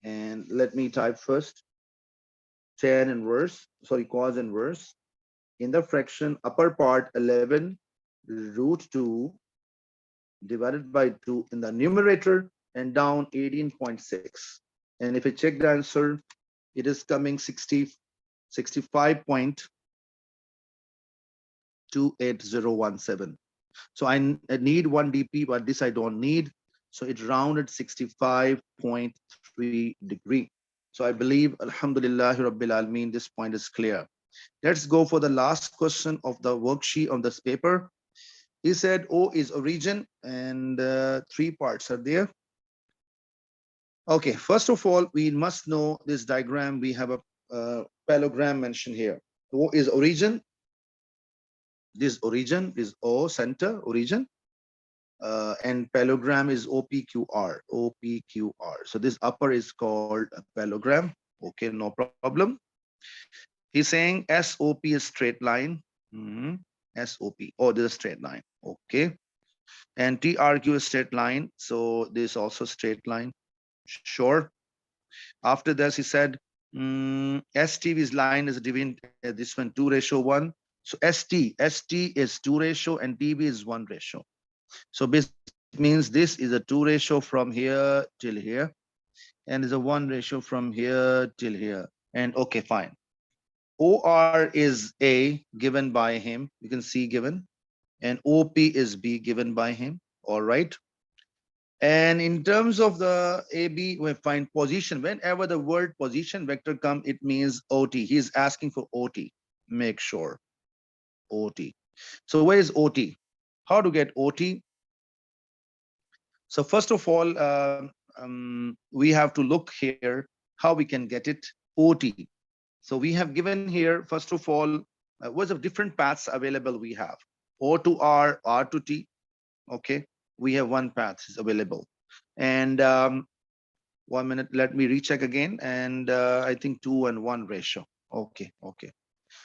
And let me type first tan inverse, sorry, cos inverse. In the fraction upper part 11 root 2 divided by 2 in the numerator and down 18.6. And if I check the answer, it is coming 65.28017. So I need 1 dp, but this I don't need. So it rounded 65.3 degree. So I believe, Alhamdulillah Rabbil Alameen, this point is clear. Let's go for the last question of the worksheet on this paper. He said O is origin and 3 parts are there. Okay, first of all, we must know this diagram. We have a parallelogram mentioned here. O is origin. This origin is O, center, origin. And parallelogram is OPQR, OPQR. So this upper is called a parallelogram. Okay, no problem. He's saying SOP is straight line. SOP, oh, this is straight line. Okay. And TRQ is straight line. So this is also straight line. Sure. After this, he said, STV's line is divided, this one 2:1. So ST is 2 ratio and TB is 1 ratio. So this means this is a 2 ratio from here till here, and is a 1 ratio from here till here. And okay, fine. OR is A given by him. You can see given, and OP is B given by him. All right. And in terms of the AB, we find position. Whenever the word position vector come, it means OT. He's asking for OT. Make sure OT. So where is OT? How to get OT? So first of all, we have to look here how we can get it OT. So we have given here, first of all, what's the different paths available we have? O to R, R to T. Okay, we have one path is available. And 1 minute, let me recheck again. And I think 2 and 1 ratio. Okay, okay.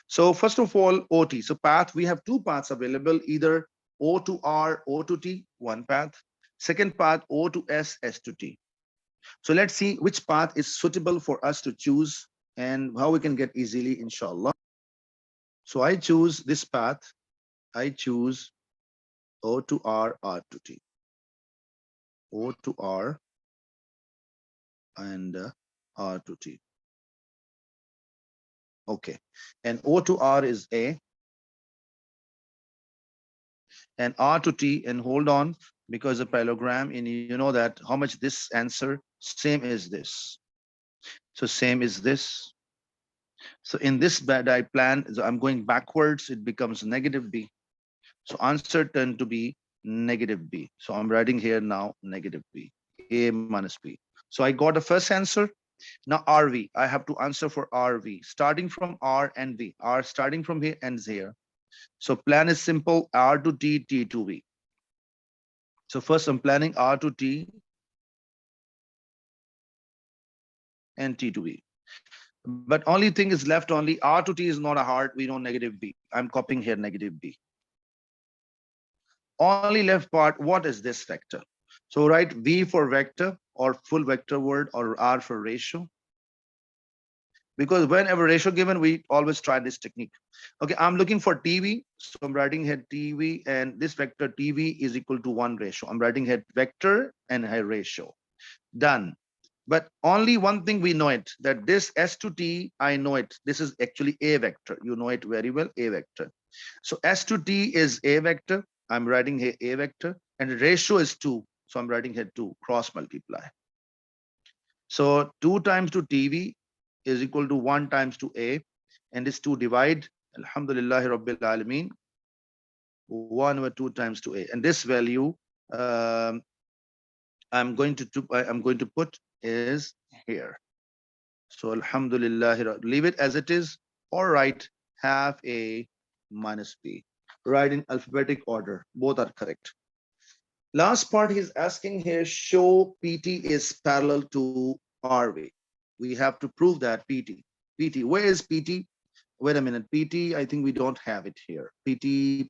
So first of all, OT. So path, we have 2 paths available, either O to R, O to T, one path. Second path, O to S, S to T. So let's see which path is suitable for us to choose and how we can get easily, inshallah. So I choose this path. I choose O to R, R to T. O to R and R to T. Okay. And O to R is A. And R to T, and hold on, because the parallelogram, and you know that how much this answer, same is this. So same is this. So in this I plan, so I'm going backwards, it becomes negative B. So answer turned to be negative B. So I'm writing here now negative B, A minus B. So I got the first answer. Now RV, I have to answer for RV, starting from R and V. R starting from here, ends here. So plan is simple, R to T, T to V. So first I'm planning R to T and T to V. But only thing is left, only R to T is not a hard, we know negative B. I'm copying here negative B. Only left part, what is this vector? So write V for vector or full vector word, or R for ratio. Because whenever ratio given, we always try this technique. Okay, I'm looking for TV. So I'm writing here TV, and this vector TV is equal to 1 ratio. I'm writing here vector and here ratio. Done. But only one thing we know it, that this S to T, I know it. This is actually A vector. You know it very well, A vector. So S to T is A vector. I'm writing here A vector, and the ratio is 2. So I'm writing here 2, cross multiply. So 2 times to TV is equal to 1 times to A, and this 2 divide, Alhamdulillah Rabbil Alameen, 1 over 2 times to A. And this value I'm going to put is here. So Alhamdulillah, leave it as it is, or write half A minus B. Write in alphabetic order. Both are correct. Last part he's asking here, show PT is parallel to RV. We have to prove that PT, where is PT? Wait a minute, PT, I think we don't have it here. PT,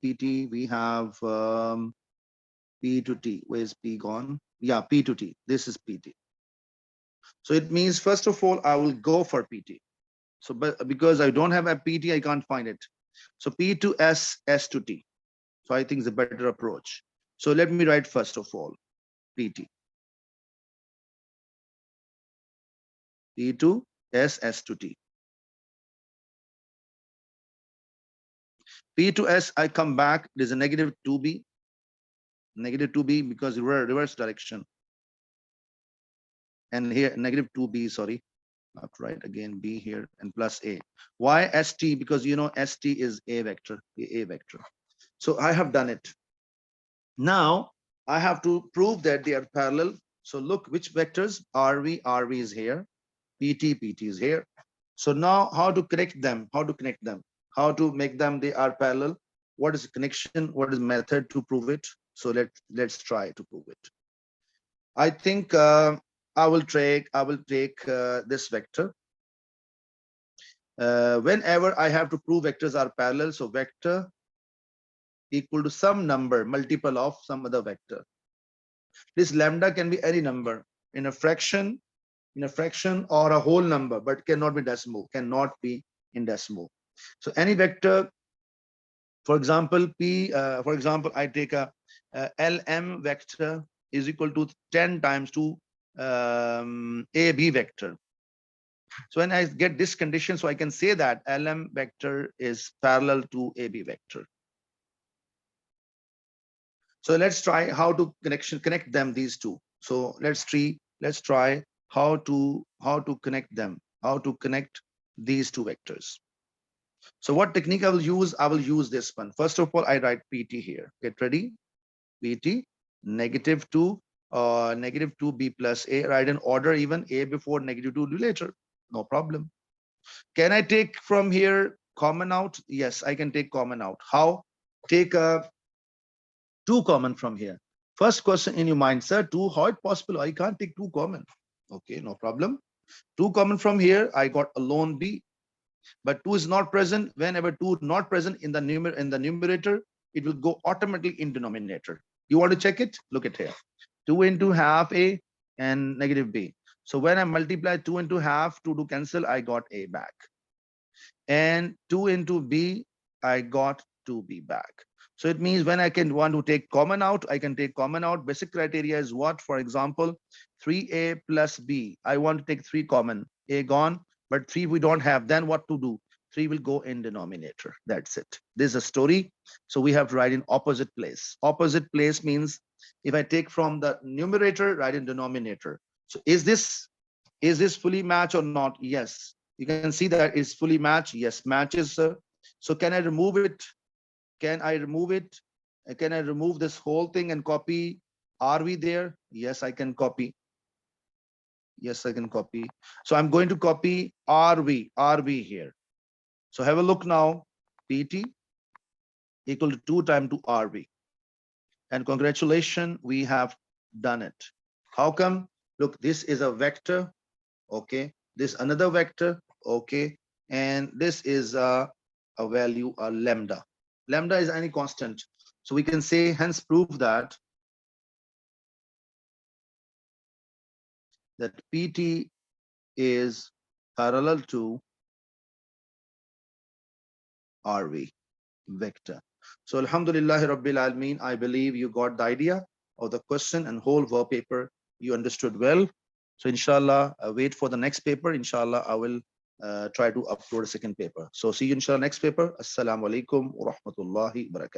we have P to T. Where's P gone? Yeah, P to T. This is PT. So it means, first of all, I will go for PT. So, but because I don't have a PT, I can't find it. So P to S, S to T. So I think it's a better approach. So let me write first of all, PT. P to S, S to T. P to S, I come back, there's a negative 2B, because reverse direction. And here, negative 2B, sorry, not right, again, B here, and plus A. Why ST? Because you know, ST is A vector, A vector. So I have done it. Now, I have to prove that they are parallel. So look, which vectors? RV is here, PT is here. So now how to connect them? How to make them they are parallel? What is the connection? What is method to prove it? So let's try to prove it. I think I will take this vector. Whenever I have to prove vectors are parallel, so vector equal to some number, multiple of some other vector. This lambda can be any number in a fraction or a whole number, but cannot be decimal, cannot be in decimal. So any vector, for example, for example, I take a LM vector is equal to 10 times to AB vector. So when I get this condition, so I can say that LM vector is parallel to AB vector. So let's try how to connect them, these two. So let's try how to connect them, how to connect these two vectors. So what technique I will use? I will use this one. First of all, I write PT here. Get ready. PT negative 2 B plus A. Write in order, even A before, negative 2 later. No problem. Can I take from here common out? Yes, I can take common out. How? Take a 2 common from here. First question in your mind, sir, 2, how it possible? I can't take 2 common. Okay, no problem. 2 common from here, I got alone B. But 2 is not present. Whenever 2 not present in the numerator, it will go automatically in denominator. You want to check it? Look at here. 2 into half A and negative B. So when I multiply 2 into half, 2 to cancel, I got A back. And 2 into B, I got 2B back. So it means when I can want to take common out, I can take common out. Basic criteria is what? For example, 3A plus B. I want to take 3 common. A gone, but 3 we don't have. Then what to do? 3 will go in denominator. That's it. This is a story. So we have to write in opposite place. Opposite place means if I take from the numerator, write in denominator. So is this fully match or not? Yes. You can see that it's fully matched. Yes, matches, sir. So can I remove it? Can I remove it? Can I remove this whole thing and copy RV there? Yes, I can copy. Yes, I can copy. So I'm going to copy RV here. So have a look now. PT equal to 2 times to RV. And congratulations, we have done it. How come? Look, this is a vector. Okay. This another vector. Okay. And this is a value, a lambda. Lambda is any constant. So we can say, hence prove that PT is parallel to RV vector. So Alhamdulillah Rabbil Alameen, I believe you got the idea of the question and whole work paper you understood well. So inshallah, wait for the next paper. Inshallah, I will try to upload a second paper. So see you inshallah next paper. Assalamu alaikum wa rahmatullahi wa barakatuh.